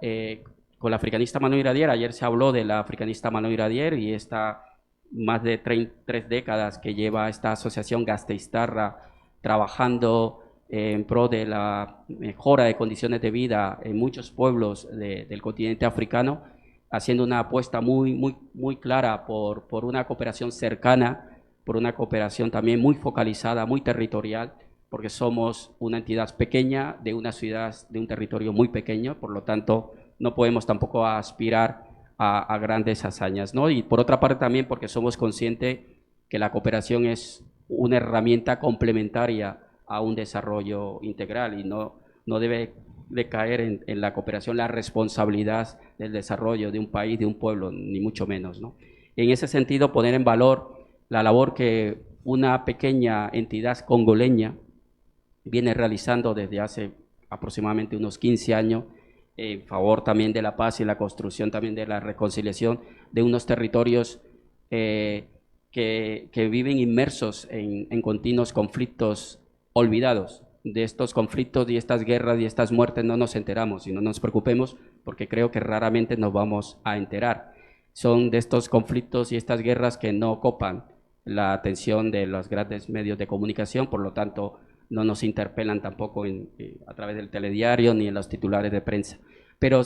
con la africanista Manu Iradier, ayer se habló de la africanista Manu Iradier, y esta más de 3 décadas que lleva esta asociación Gasteiztarra trabajando en pro de la mejora de condiciones de vida en muchos pueblos del continente africano, haciendo una apuesta muy clara por una cooperación cercana, por una cooperación también muy focalizada, muy territorial, porque somos una entidad pequeña de una ciudad, de un territorio muy pequeño, por lo tanto no podemos tampoco aspirar a grandes hazañas, ¿no? Y por otra parte también porque somos conscientes que la cooperación es una herramienta complementaria a un desarrollo integral, y no debe de caer en la cooperación la responsabilidad del desarrollo de un país, de un pueblo, ni mucho menos, ¿no? En ese sentido, poner en valor la labor que una pequeña entidad congoleña viene realizando desde hace aproximadamente unos 15 años, en favor también de la paz y la construcción también de la reconciliación de unos territorios que viven inmersos en continuos conflictos olvidados. De estos conflictos y estas guerras y estas muertes no nos enteramos, y no nos preocupemos, porque creo que raramente nos vamos a enterar. Son de estos conflictos y estas guerras que no copan la atención de los grandes medios de comunicación, por lo tanto no nos interpelan tampoco a través del telediario ni en los titulares de prensa. Pero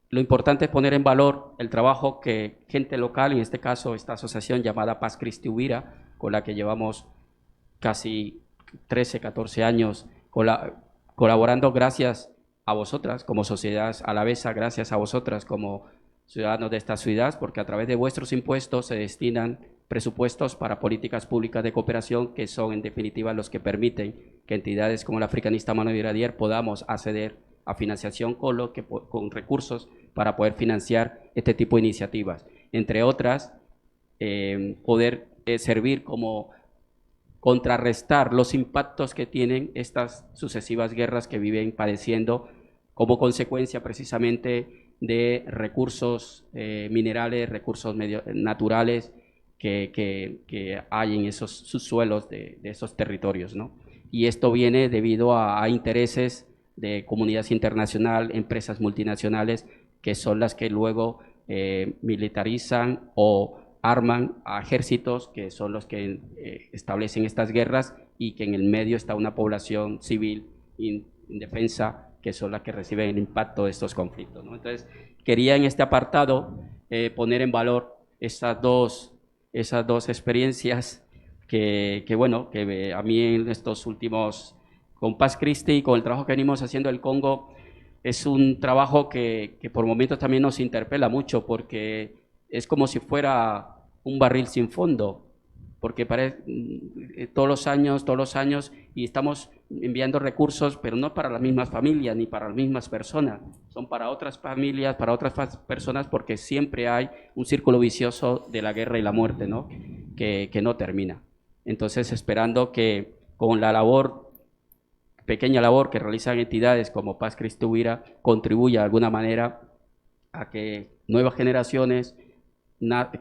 lo importante es poner en valor el trabajo que gente local, en este caso esta asociación llamada Paz Cristi Uvira, con la que llevamos casi 13, 14 años colaborando, gracias a vosotras como sociedad alavesa, gracias a vosotras como ciudadanos de esta ciudad, porque a través de vuestros impuestos se destinan presupuestos para políticas públicas de cooperación, que son en definitiva los que permiten que entidades como la africanista Manu Iradier podamos acceder a financiación con recursos para poder financiar este tipo de iniciativas. Entre otras, poder servir como contrarrestar los impactos que tienen estas sucesivas guerras que viven padeciendo como consecuencia precisamente de recursos minerales, recursos naturales que hay en esos subsuelos de esos territorios, ¿no? Y esto viene debido a intereses de comunidad internacional, empresas multinacionales, que son las que luego militarizan o arman a ejércitos que son los que establecen estas guerras, y que en el medio está una población civil indefensa, que son las que reciben el impacto de estos conflictos, ¿no? Entonces, quería en este apartado poner en valor esas dos experiencias bueno, que a mí en estos últimos, con Paz Christi y con el trabajo que venimos haciendo el Congo, es un trabajo que por momentos también nos interpela mucho, porque es como si fuera un barril sin fondo, porque todos los años, y estamos enviando recursos, pero no para las mismas familias ni para las mismas personas, son para otras familias, para otras personas, porque siempre hay un círculo vicioso de la guerra y la muerte, ¿no? que no termina. Entonces, esperando que con la pequeña labor que realizan entidades como Paz Christi Uvira contribuya de alguna manera a que nuevas generaciones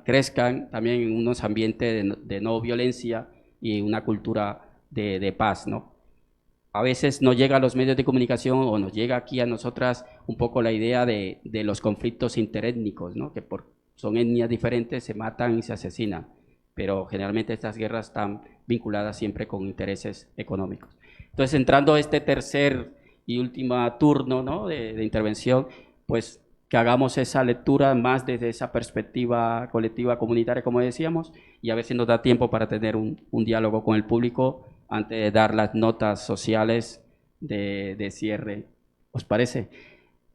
crezcan también en unos ambientes de no violencia y una cultura de paz, ¿no? A veces nos llega a los medios de comunicación, o nos llega aquí a nosotras un poco la idea de los conflictos interétnicos, ¿no? Que son etnias diferentes, se matan y se asesinan, pero generalmente estas guerras están vinculadas siempre con intereses económicos. Entonces, entrando a este tercer y último turno, ¿no? de intervención, pues que hagamos esa lectura más desde esa perspectiva colectiva, comunitaria, como decíamos, y a ver si nos da tiempo para tener un diálogo con el público antes de dar las notas sociales de cierre. ¿Os parece?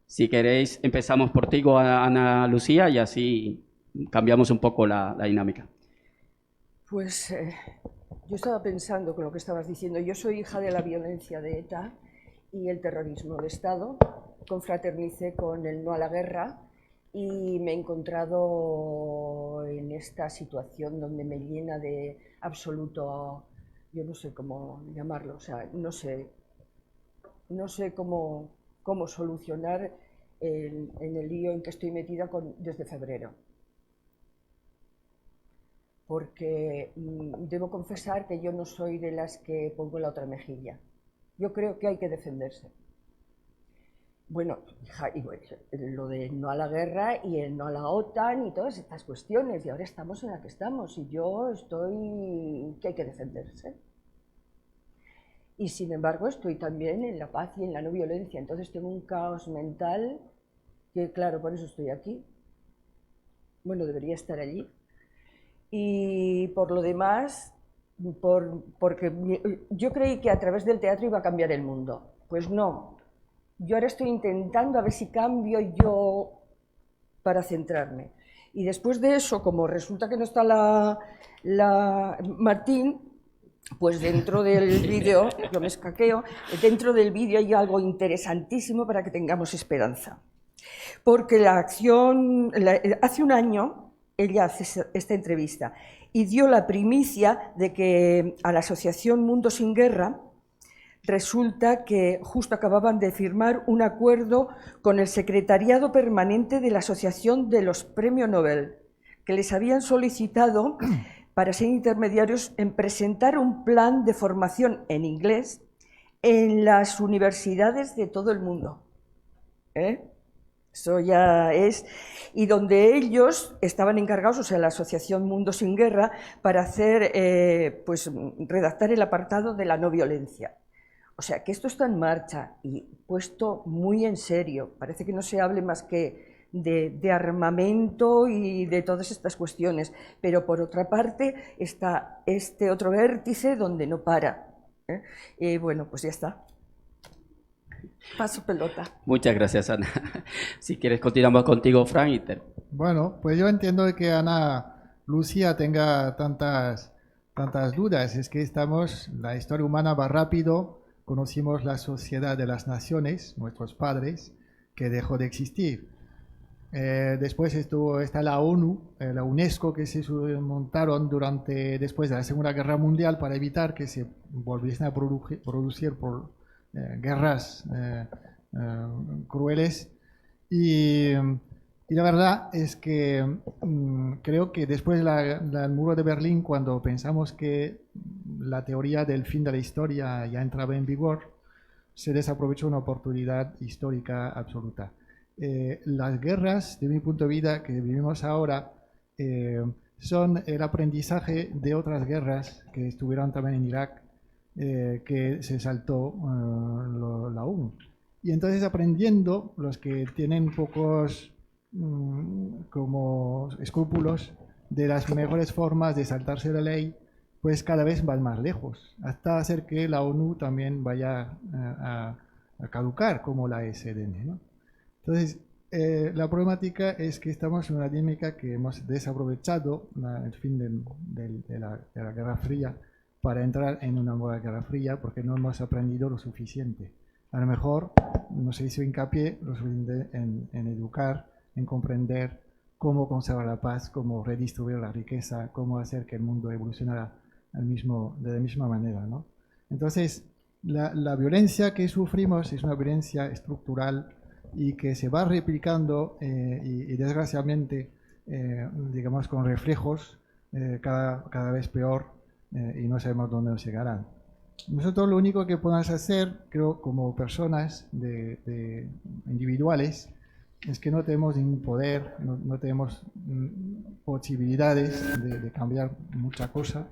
Si queréis, empezamos por ti, Ana Lucía, y así cambiamos un poco la dinámica. Pues yo estaba pensando con lo que estabas diciendo. Yo soy hija de la violencia de ETA y el terrorismo de Estado. Confraternicé con el No a la Guerra y me he encontrado en esta situación donde me llena de absoluto, yo no sé cómo llamarlo, o sea, no sé cómo solucionar en el lío en que estoy metida desde febrero. Porque debo confesar que yo no soy de las que pongo la otra mejilla. Yo creo que hay que defenderse. Bueno, lo de no a la guerra y el no a la OTAN y todas estas cuestiones, y ahora estamos en la que estamos, y yo estoy que hay que defenderse. Y sin embargo estoy también en la paz y en la no violencia, entonces tengo un caos mental que, claro, por eso estoy aquí. Bueno, debería estar allí. Y por lo demás, porque yo creí que a través del teatro iba a cambiar el mundo. Pues no. Yo ahora estoy intentando a ver si cambio yo para centrarme. Y después de eso, como resulta que no está Martín, pues dentro del vídeo, yo me escaqueo, dentro del vídeo hay algo interesantísimo para que tengamos esperanza. Porque la acción, hace un año, ella hace esta entrevista y dio la primicia de que a la asociación Mundo Sin Guerra resulta que justo acababan de firmar un acuerdo con el secretariado permanente de la Asociación de los Premios Nobel, que les habían solicitado para ser intermediarios en presentar un plan de formación en inglés en las universidades de todo el mundo. Eso ya es, y donde ellos estaban encargados, o sea, la Asociación Mundo Sin Guerra, para hacer, pues, redactar el apartado de la no violencia. O sea, que esto está en marcha y puesto muy en serio. Parece que no se hable más que de armamento y de todas estas cuestiones, pero por otra parte está este otro vértice donde no para. Y bueno, pues ya está. Paso pelota. Muchas gracias, Ana. Si quieres, continuamos contigo, Frank. Bueno, pues yo entiendo que Ana Lucía tenga tantas dudas. Es que la historia humana va rápido. Conocimos la Sociedad de las Naciones, nuestros padres, que dejó de existir. Después está la ONU, la UNESCO, que se montaron después de la Segunda Guerra Mundial para evitar que se volviesen a producir por guerras crueles. Y la verdad es que creo que después del muro de Berlín, cuando pensamos que la teoría del fin de la historia ya entraba en vigor, se desaprovechó una oportunidad histórica absoluta. las guerras, de mi punto de vista, que vivimos ahora, son el aprendizaje de otras guerras que estuvieron también en Irak, que se saltó la ONU. Y entonces aprendiendo, los que tienen pocos como escrúpulos de las mejores formas de saltarse la ley, pues cada vez van más lejos, hasta hacer que la ONU también vaya a caducar como la SDN, ¿no? Entonces, la problemática es que estamos en una dinámica que hemos desaprovechado el fin de la Guerra Fría para entrar en una nueva Guerra Fría porque no hemos aprendido lo suficiente. A lo mejor no se hizo hincapié lo suficiente en educar, en comprender cómo conservar la paz, cómo redistribuir la riqueza, cómo hacer que el mundo evolucionara de la misma manera, ¿no? Entonces, la violencia que sufrimos es una violencia estructural y que se va replicando y desgraciadamente, digamos, con reflejos cada vez peor y no sabemos dónde nos llegarán. Nosotros lo único que podemos hacer, creo, como personas individuales, es que no tenemos ningún poder, no tenemos posibilidades de cambiar mucha cosa.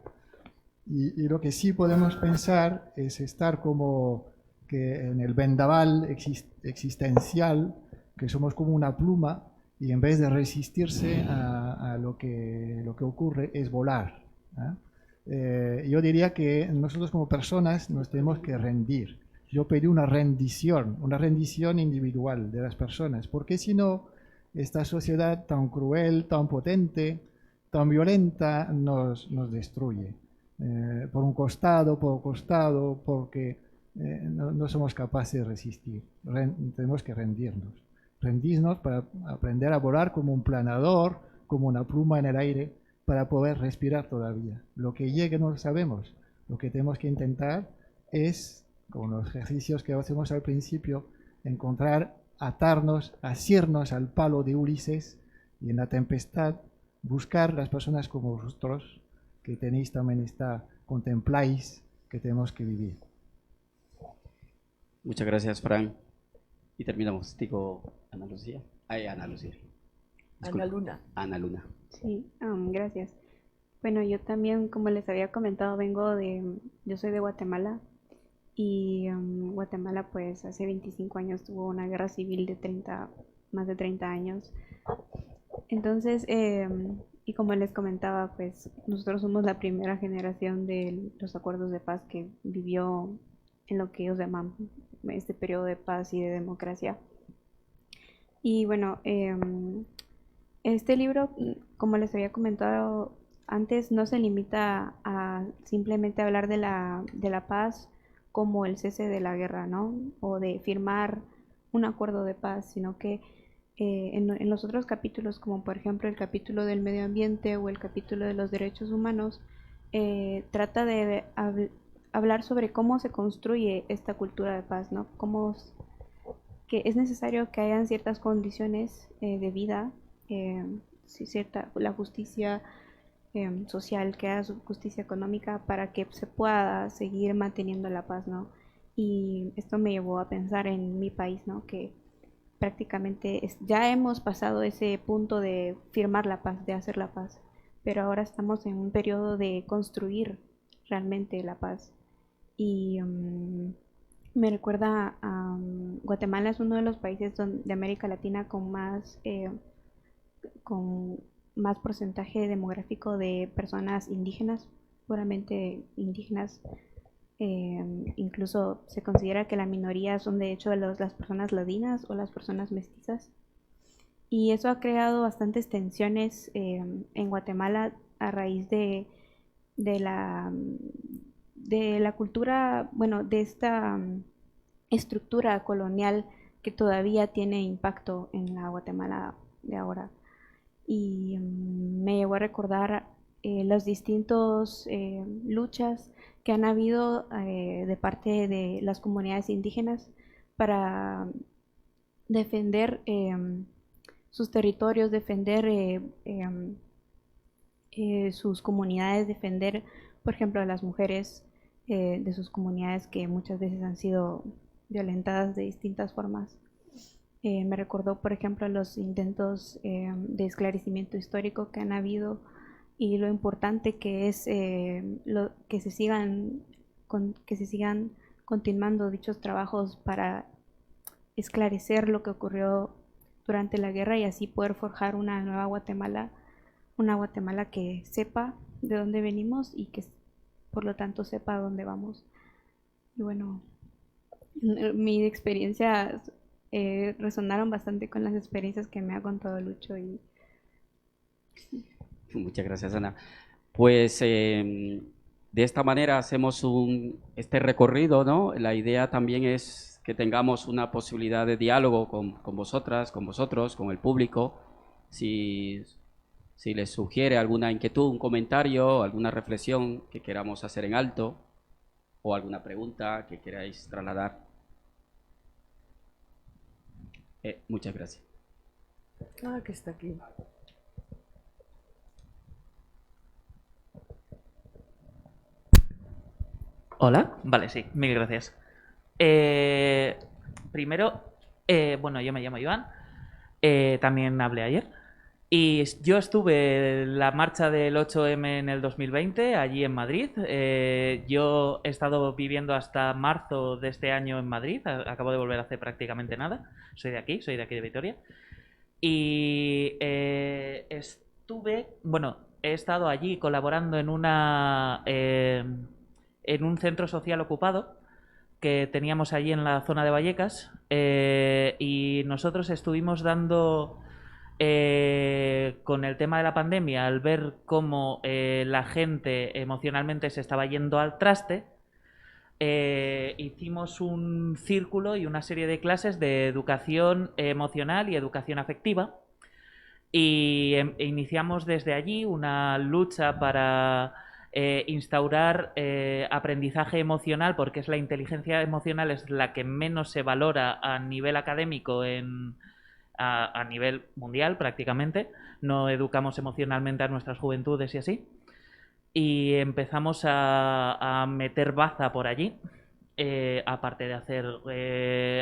Y lo que sí podemos pensar es estar como que en el vendaval existencial, que somos como una pluma y en vez de resistirse a lo que ocurre es volar, ¿eh? Yo diría que nosotros como personas nos tenemos que rendir. Yo pedí una rendición individual de las personas, porque si no, esta sociedad tan cruel, tan potente, tan violenta nos destruye. Por un costado, porque no somos capaces de resistir. Tenemos que rendirnos para aprender a volar como un planador, como una pluma en el aire, para poder respirar todavía. Lo que llegue no lo sabemos. Lo que tenemos que intentar es, como los ejercicios que hacemos al principio, atarnos, asirnos al palo de Ulises y en la tempestad buscar las personas como vosotros, que tenéis también contempláis que tenemos que vivir. Muchas gracias, Fran. Y terminamos. Digo, Ana Lucía. Ana Lucía. Ana Luna. Ana Luna. Sí, gracias. Bueno, yo también, como les había comentado, yo soy de Guatemala y Guatemala pues hace 25 años tuvo una guerra civil de más de 30 años. Entonces, y como les comentaba, pues nosotros somos la primera generación de los acuerdos de paz que vivió en lo que ellos llaman este periodo de paz y de democracia. Y bueno, este libro, como les había comentado antes, no se limita a simplemente hablar de la paz como el cese de la guerra, ¿no? O de firmar un acuerdo de paz, sino que en los otros capítulos, como por ejemplo el capítulo del medio ambiente o el capítulo de los derechos humanos, trata de hablar sobre cómo se construye esta cultura de paz, ¿no? Que es necesario que hayan ciertas condiciones de vida, la justicia social, que haya justicia económica para que se pueda seguir manteniendo la paz, ¿no? Y esto me llevó a pensar en mi país, ¿no? Que prácticamente ya hemos pasado ese punto de firmar la paz, de hacer la paz, pero ahora estamos en un periodo de construir realmente la paz. Y me recuerda a Guatemala es uno de los países de América Latina con más porcentaje demográfico de personas indígenas, puramente indígenas. Incluso se considera que la minoría son de hecho las personas ladinas o las personas mestizas. Y eso ha creado bastantes tensiones en Guatemala a raíz de la cultura, bueno, de esta estructura colonial que todavía tiene impacto en la Guatemala de ahora. Y me llevó a recordar las distintas luchas que han habido de parte de las comunidades indígenas para defender sus territorios, defender sus comunidades, defender, por ejemplo, a las mujeres de sus comunidades que muchas veces han sido violentadas de distintas formas. Me recordó, por ejemplo, los intentos de esclarecimiento histórico que han habido y lo importante que es que se sigan continuando dichos trabajos para esclarecer lo que ocurrió durante la guerra y así poder forjar una nueva Guatemala, una Guatemala que sepa de dónde venimos y que por lo tanto sepa a dónde vamos. Y bueno, mi experiencia resonaron bastante con las experiencias que me ha contado Lucho. Muchas gracias, Ana. Pues de esta manera hacemos este recorrido, ¿no? La idea también es que tengamos una posibilidad de diálogo con vosotras, con vosotros, con el público. Si les sugiere alguna inquietud, un comentario, alguna reflexión que queramos hacer en alto o alguna pregunta que queráis trasladar. Muchas gracias. Ah, que está aquí. Hola, vale, sí, mil gracias. Primero, bueno, yo me llamo Iván, también hablé ayer. Y yo estuve en la marcha del 8M en el 2020, allí en Madrid. Yo he estado viviendo hasta marzo de este año en Madrid, acabo de volver hace prácticamente nada. Soy de aquí de Vitoria. Y he estado allí colaborando en un centro social ocupado que teníamos allí en la zona de Vallecas, y nosotros estuvimos dando, con el tema de la pandemia, al ver cómo la gente emocionalmente se estaba yendo al traste, hicimos un círculo y una serie de clases de educación emocional y educación afectiva, y iniciamos desde allí una lucha para instaurar aprendizaje emocional, porque es la inteligencia emocional es la que menos se valora a nivel académico a nivel mundial prácticamente. No educamos emocionalmente a nuestras juventudes y así. Y empezamos a meter baza por allí, aparte de hacer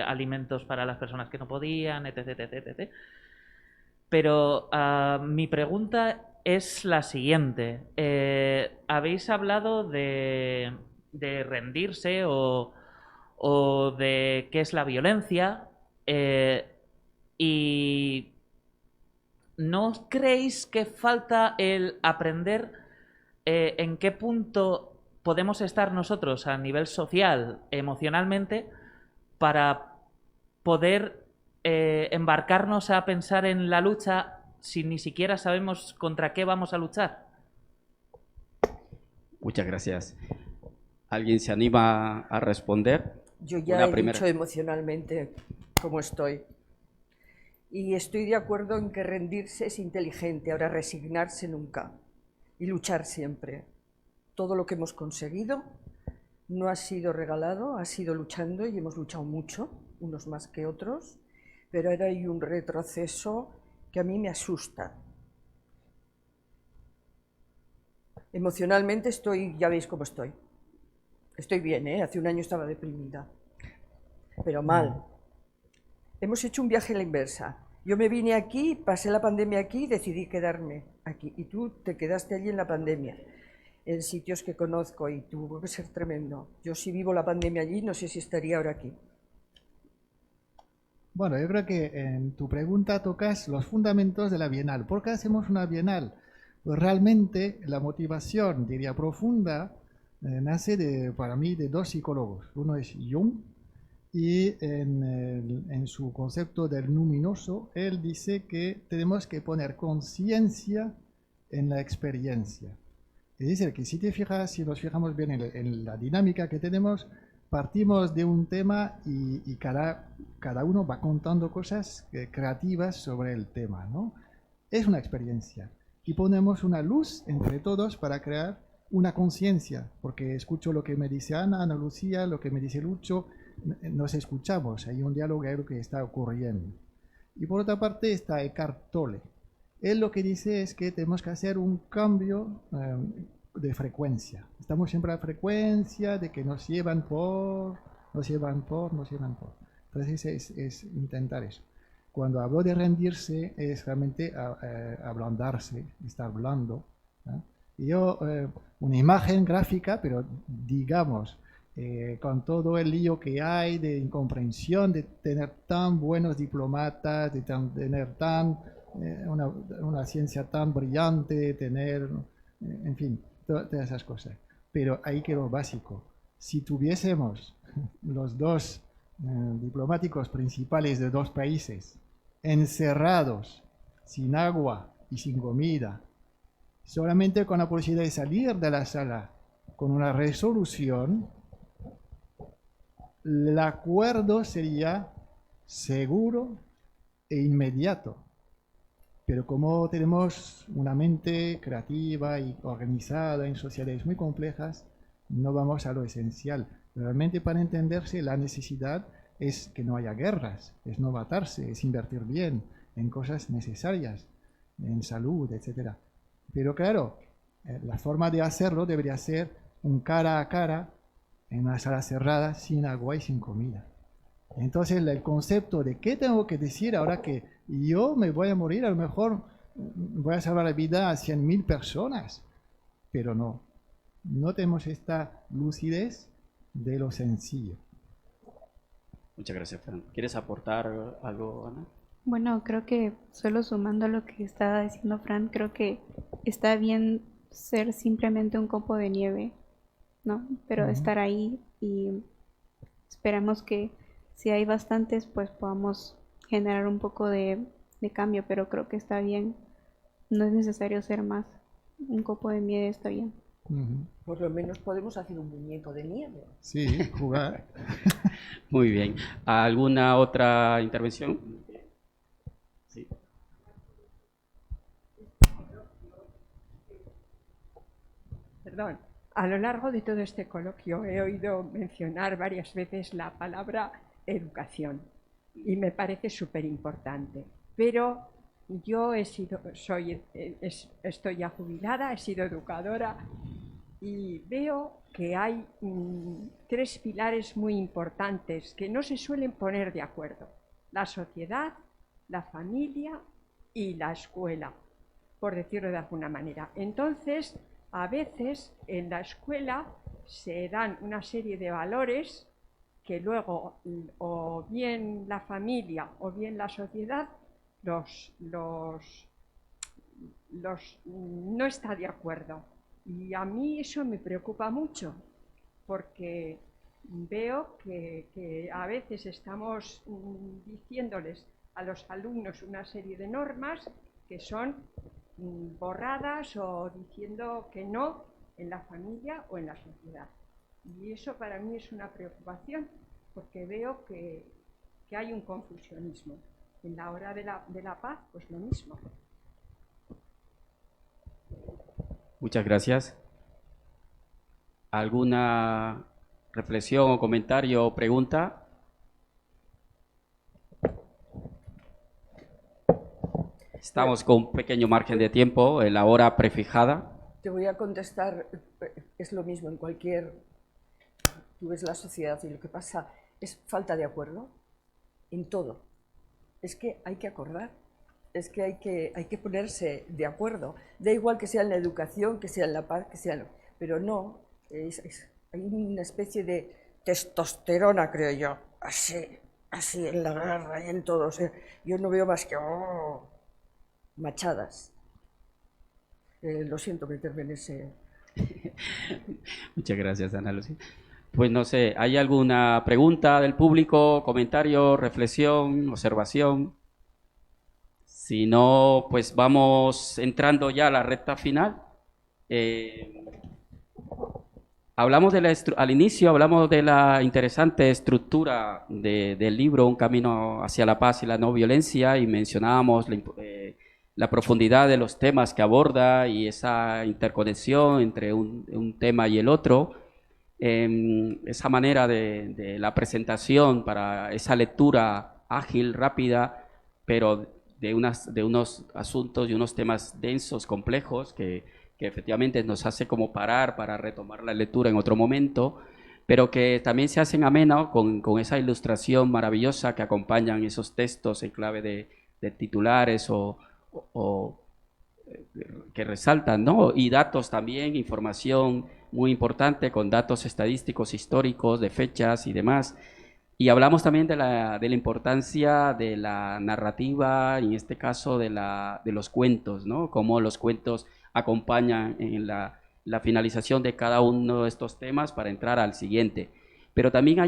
alimentos para las personas que no podían, etc, etc, etc. Pero mi pregunta es la siguiente. Habéis hablado de rendirse o de qué es la violencia, y ¿no creéis que falta el aprender en qué punto podemos estar nosotros a nivel social, emocionalmente, para poder embarcarnos a pensar en la lucha si ni siquiera sabemos contra qué vamos a luchar? Muchas gracias. ¿Alguien se anima a responder? Yo ya he dicho emocionalmente cómo estoy. Y estoy de acuerdo en que rendirse es inteligente, ahora resignarse nunca. Y luchar siempre. Todo lo que hemos conseguido no ha sido regalado, ha sido luchando y hemos luchado mucho, unos más que otros, pero ahora hay un retroceso que a mí me asusta. Emocionalmente estoy, ya veis cómo estoy. Estoy bien, ¿eh? Hace un año estaba deprimida, pero mal. Hemos hecho un viaje a la inversa. Yo me vine aquí, pasé la pandemia aquí y decidí quedarme aquí. Y tú te quedaste allí en la pandemia, en sitios que conozco, y tuvo que ser tremendo. Yo si vivo la pandemia allí, no sé si estaría ahora aquí. Bueno, yo creo que en tu pregunta tocas los fundamentos de la Bienal. ¿Por qué hacemos una Bienal? Pues realmente la motivación, diría, profunda, nace para mí de dos psicólogos. Uno es Jung, y en su concepto del luminoso, él dice que tenemos que poner conciencia en la experiencia. Es decir, que si nos fijamos bien en la dinámica que tenemos, partimos de un tema y cada uno va contando cosas creativas sobre el tema, ¿no? Es una experiencia. Y ponemos una luz entre todos para crear una conciencia, porque escucho lo que me dice Ana Lucía, lo que me dice Lucho, nos escuchamos, hay un diálogo que está ocurriendo. Y por otra parte está Eckhart Tolle. Él lo que dice es que tenemos que hacer un cambio de frecuencia. Estamos siempre a frecuencia de que nos llevan por. Entonces es intentar eso. Cuando hablo de rendirse es realmente ablandarse, estar blando. Y yo, una imagen gráfica, pero digamos, con todo el lío que hay de incomprensión, de tener tan buenos diplomatas, de tener una ciencia tan brillante, de tener, en fin, todas esas cosas. Pero ahí quedó básico. Si tuviésemos los dos diplomáticos principales de dos países encerrados, sin agua y sin comida, solamente con la posibilidad de salir de la sala con una resolución, el acuerdo sería seguro e inmediato. Pero como tenemos una mente creativa y organizada en sociedades muy complejas, no vamos a lo esencial. Realmente para entenderse la necesidad es que no haya guerras, es no matarse, es invertir bien en cosas necesarias, en salud, etc. Pero claro, la forma de hacerlo debería ser un cara a cara en una sala cerrada, sin agua y sin comida. Entonces el concepto de qué tengo que decir ahora que yo me voy a morir, a lo mejor voy a salvar la vida a 100.000 personas, pero no tenemos esta lucidez de lo sencillo. Muchas gracias, Fran. ¿Quieres aportar algo, Ana? Bueno, creo que solo sumando a lo que estaba diciendo Fran, creo que está bien ser simplemente un copo de nieve, ¿no? Pero estar ahí y esperamos que si hay bastantes, pues podamos generar un poco de cambio, pero creo que está bien. No es necesario ser más. Un copo de nieve está bien. Por lo menos podemos hacer un muñeco de nieve. Sí, jugar. Muy bien. ¿Alguna otra intervención? Sí. Perdón. A lo largo de todo este coloquio he oído mencionar varias veces la palabra educación y me parece súper importante. Pero yo estoy ya jubilada, he sido educadora y veo que hay 3 pilares muy importantes que no se suelen poner de acuerdo: la sociedad, la familia y la escuela, por decirlo de alguna manera. Entonces, a veces en la escuela se dan una serie de valores que luego o bien la familia o bien la sociedad no está de acuerdo. Y a mí eso me preocupa mucho, porque veo que a veces estamos diciéndoles a los alumnos una serie de normas que son borradas o diciendo que no en la familia o en la sociedad. Y eso para mí es una preocupación, porque veo que hay un confusionismo. En la hora de la paz, pues lo mismo. Muchas gracias. ¿Alguna reflexión o comentario o pregunta? Estamos con un pequeño margen de tiempo, en la hora prefijada. Te voy a contestar, es lo mismo en cualquier... Tú ves la sociedad y lo que pasa es falta de acuerdo en todo. Es que hay que acordar, es que hay que ponerse de acuerdo. Da igual que sea en la educación, que sea en la paz, que sea en... Pero no, hay una especie de testosterona, creo yo, así en la guerra y en todo. O sea, yo no veo más que machadas. Lo siento meterme en ese... Muchas gracias, Ana Lucía. Pues no sé, ¿hay alguna pregunta del público, comentario, reflexión, observación? Si no, pues vamos entrando ya a la recta final. Al inicio hablamos de la interesante estructura del libro Un camino hacia la paz y la no violencia, y mencionábamos la profundidad de los temas que aborda y esa interconexión entre un tema y el otro. Esa manera de la presentación para esa lectura ágil, rápida, pero de unos asuntos y unos temas densos, complejos, que efectivamente nos hace como parar para retomar la lectura en otro momento. pero que también se hacen ameno con esa ilustración maravillosa que acompañan esos textos en clave de titulares o que resaltan, ¿no? Y datos también, información muy importante con datos estadísticos, históricos, de fechas y demás. Y hablamos también de la importancia de la narrativa, y en este caso de los cuentos, ¿no? Cómo los cuentos acompañan en la finalización de cada uno de estos temas para entrar al siguiente. Pero también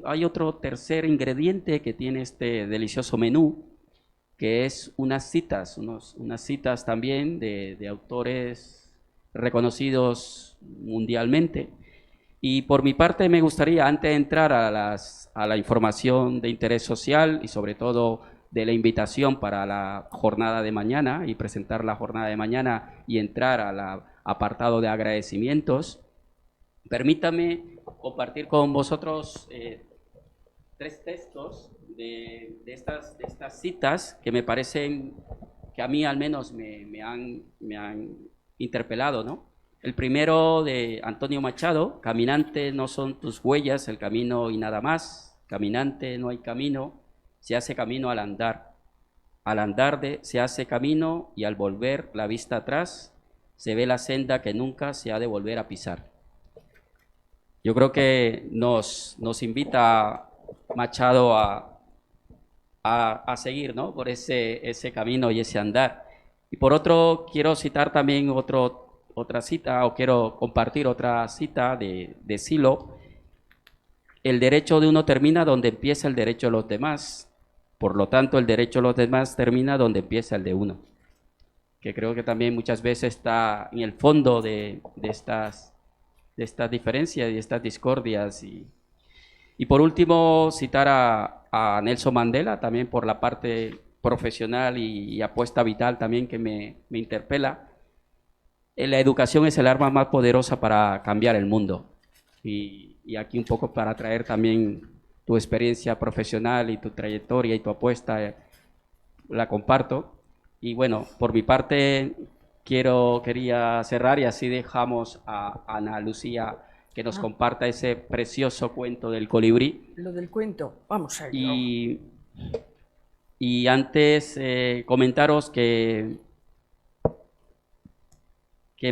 hay otro tercer ingrediente que tiene este delicioso menú, que es unas citas también de autores reconocidos mundialmente. Y por mi parte me gustaría, antes de entrar a la información de interés social y sobre todo de la invitación para la jornada de mañana y presentar la jornada de mañana y entrar al apartado de agradecimientos, permítame compartir con vosotros 3 textos de estas citas que me parecen, que a mí al menos me han interpelado, ¿no? El primero de Antonio Machado: caminante, no son tus huellas el camino y nada más, caminante, no hay camino, se hace camino al andar se hace camino, y al volver la vista atrás se ve la senda que nunca se ha de volver a pisar. Yo creo que nos invita Machado a seguir, ¿no?, por ese camino y ese andar. Y por otro, quiero citar también otra cita, o quiero compartir otra cita de Silo: el derecho de uno termina donde empieza el derecho de los demás, por lo tanto el derecho de los demás termina donde empieza el de uno, que creo que también muchas veces está en el fondo de estas diferencias y estas discordias. Y por último, citar a Nelson Mandela, también por la parte profesional y apuesta vital también que me interpela. La educación es el arma más poderosa para cambiar el mundo. Y aquí un poco para traer también tu experiencia profesional y tu trayectoria y tu apuesta, la comparto. Y bueno, por mi parte quería cerrar, y así dejamos a Ana Lucía que nos comparta ese precioso cuento del colibrí. Lo del cuento, vamos a ello. Y antes comentaros que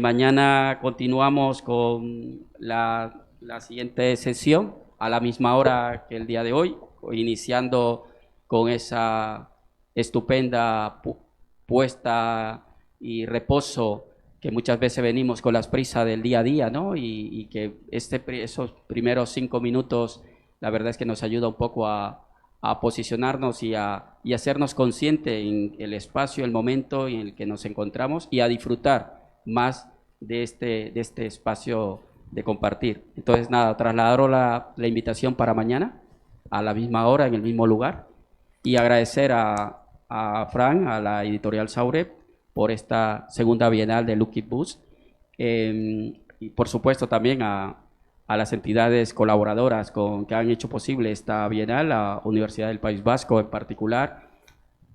mañana continuamos con la siguiente sesión a la misma hora que el día de hoy, iniciando con esa estupenda puesta y reposo que muchas veces venimos con las prisas del día a día, ¿no? Y que esos primeros 5 minutos, la verdad es que nos ayuda un poco a posicionarnos y hacernos conscientes en el espacio, el momento en el que nos encontramos, y a disfrutar más de este espacio de compartir. Entonces, nada, trasladaros la invitación para mañana a la misma hora, en el mismo lugar, y agradecer a Fran, a la editorial Saurep, por esta segunda bienal de Lucky Books, y por supuesto también a las entidades colaboradoras que han hecho posible esta bienal, la Universidad del País Vasco en particular,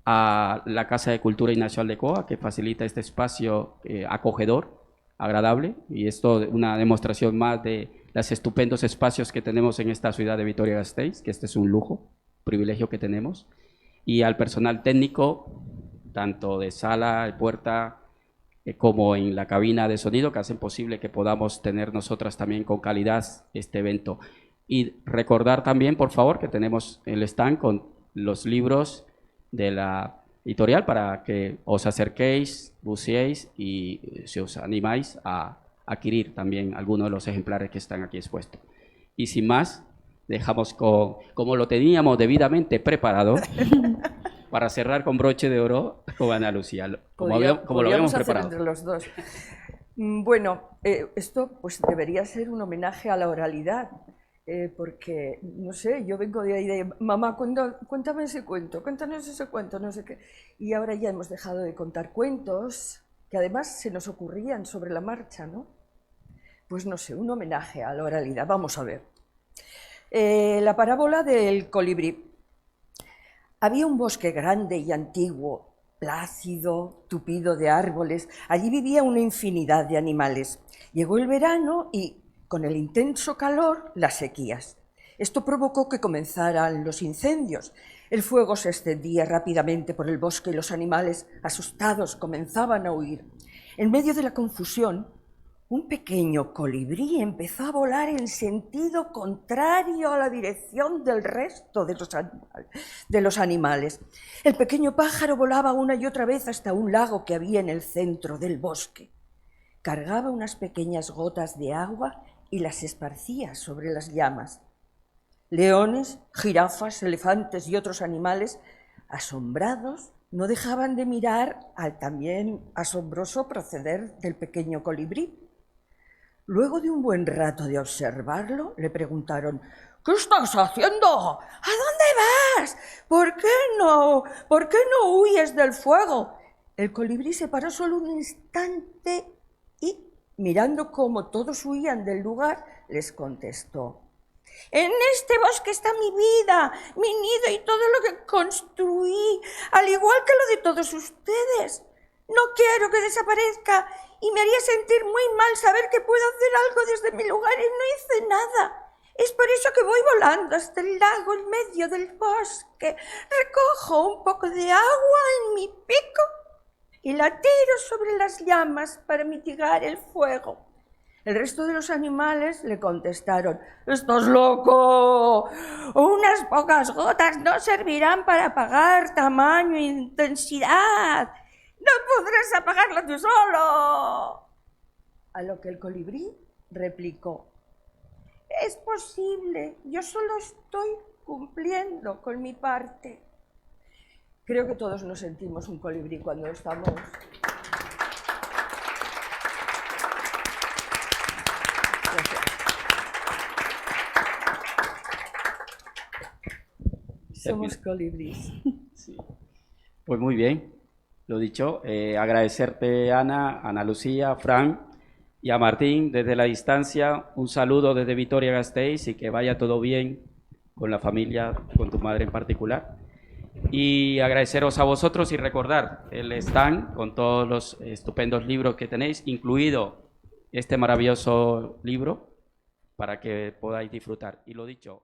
a la Casa de Cultura y Nacional de Coa, que facilita este espacio acogedor, agradable, y esto una demostración más de los estupendos espacios que tenemos en esta ciudad de Vitoria-Gasteiz, que este es un lujo, privilegio que tenemos, y al personal técnico, tanto de sala, de puerta, como en la cabina de sonido, que hacen posible que podamos tener nosotras también con calidad este evento. Y recordar también, por favor, que tenemos el stand con los libros de la editorial para que os acerquéis, buceéis y si os animáis a adquirir también algunos de los ejemplares que están aquí expuestos. Y sin más, dejamos como lo teníamos debidamente preparado, para cerrar con broche de oro con Ana Lucía, como lo habíamos preparado. Entre los dos. Bueno, esto pues debería ser un homenaje a la oralidad, porque, no sé, yo vengo de ahí de mamá, cuéntame ese cuento, cuéntanos ese cuento, no sé qué. Y ahora ya hemos dejado de contar cuentos, que además se nos ocurrían sobre la marcha, ¿no? Pues no sé, un homenaje a la oralidad. Vamos a ver. La parábola del colibrí. Había un bosque grande y antiguo, plácido, tupido de árboles. Allí vivía una infinidad de animales. Llegó el verano y con el intenso calor, las sequías. Esto provocó que comenzaran los incendios. El fuego se extendía rápidamente por el bosque y los animales, asustados, comenzaban a huir. En medio de la confusión, un pequeño colibrí empezó a volar en sentido contrario a la dirección del resto de los animales. El pequeño pájaro volaba una y otra vez hasta un lago que había en el centro del bosque. Cargaba unas pequeñas gotas de agua y las esparcía sobre las llamas. Leones, jirafas, elefantes y otros animales, asombrados, no dejaban de mirar al también asombroso proceder del pequeño colibrí. Luego de un buen rato de observarlo, le preguntaron: ¿qué estás haciendo? ¿A dónde vas? ¿Por qué no huyes del fuego? El colibrí se paró solo un instante y, mirando cómo todos huían del lugar, les contestó: en este bosque está mi vida, mi nido y todo lo que construí, al igual que lo de todos ustedes. No quiero que desaparezca y me haría sentir muy mal saber que puedo hacer algo desde mi lugar y no hice nada. Es por eso que voy volando hasta el lago en medio del bosque. Recojo un poco de agua en mi pico y la tiro sobre las llamas para mitigar el fuego. El resto de los animales le contestaron: «¡Estás loco! Unas pocas gotas no servirán para apagar tamaño e intensidad. ¡No podrás apagarlo tú solo!». A lo que el colibrí replicó: «Es posible, yo solo estoy cumpliendo con mi parte». Creo que todos nos sentimos un colibrí cuando estamos... Somos colibríes. Sí. Pues muy bien, lo dicho, agradecerte Ana Lucía, Fran y a Martín desde la distancia, un saludo desde Vitoria-Gasteiz y que vaya todo bien con la familia, con tu madre en particular. Y agradeceros a vosotros y recordar el stand con todos los estupendos libros que tenéis, incluido este maravilloso libro, para que podáis disfrutar. Y lo dicho,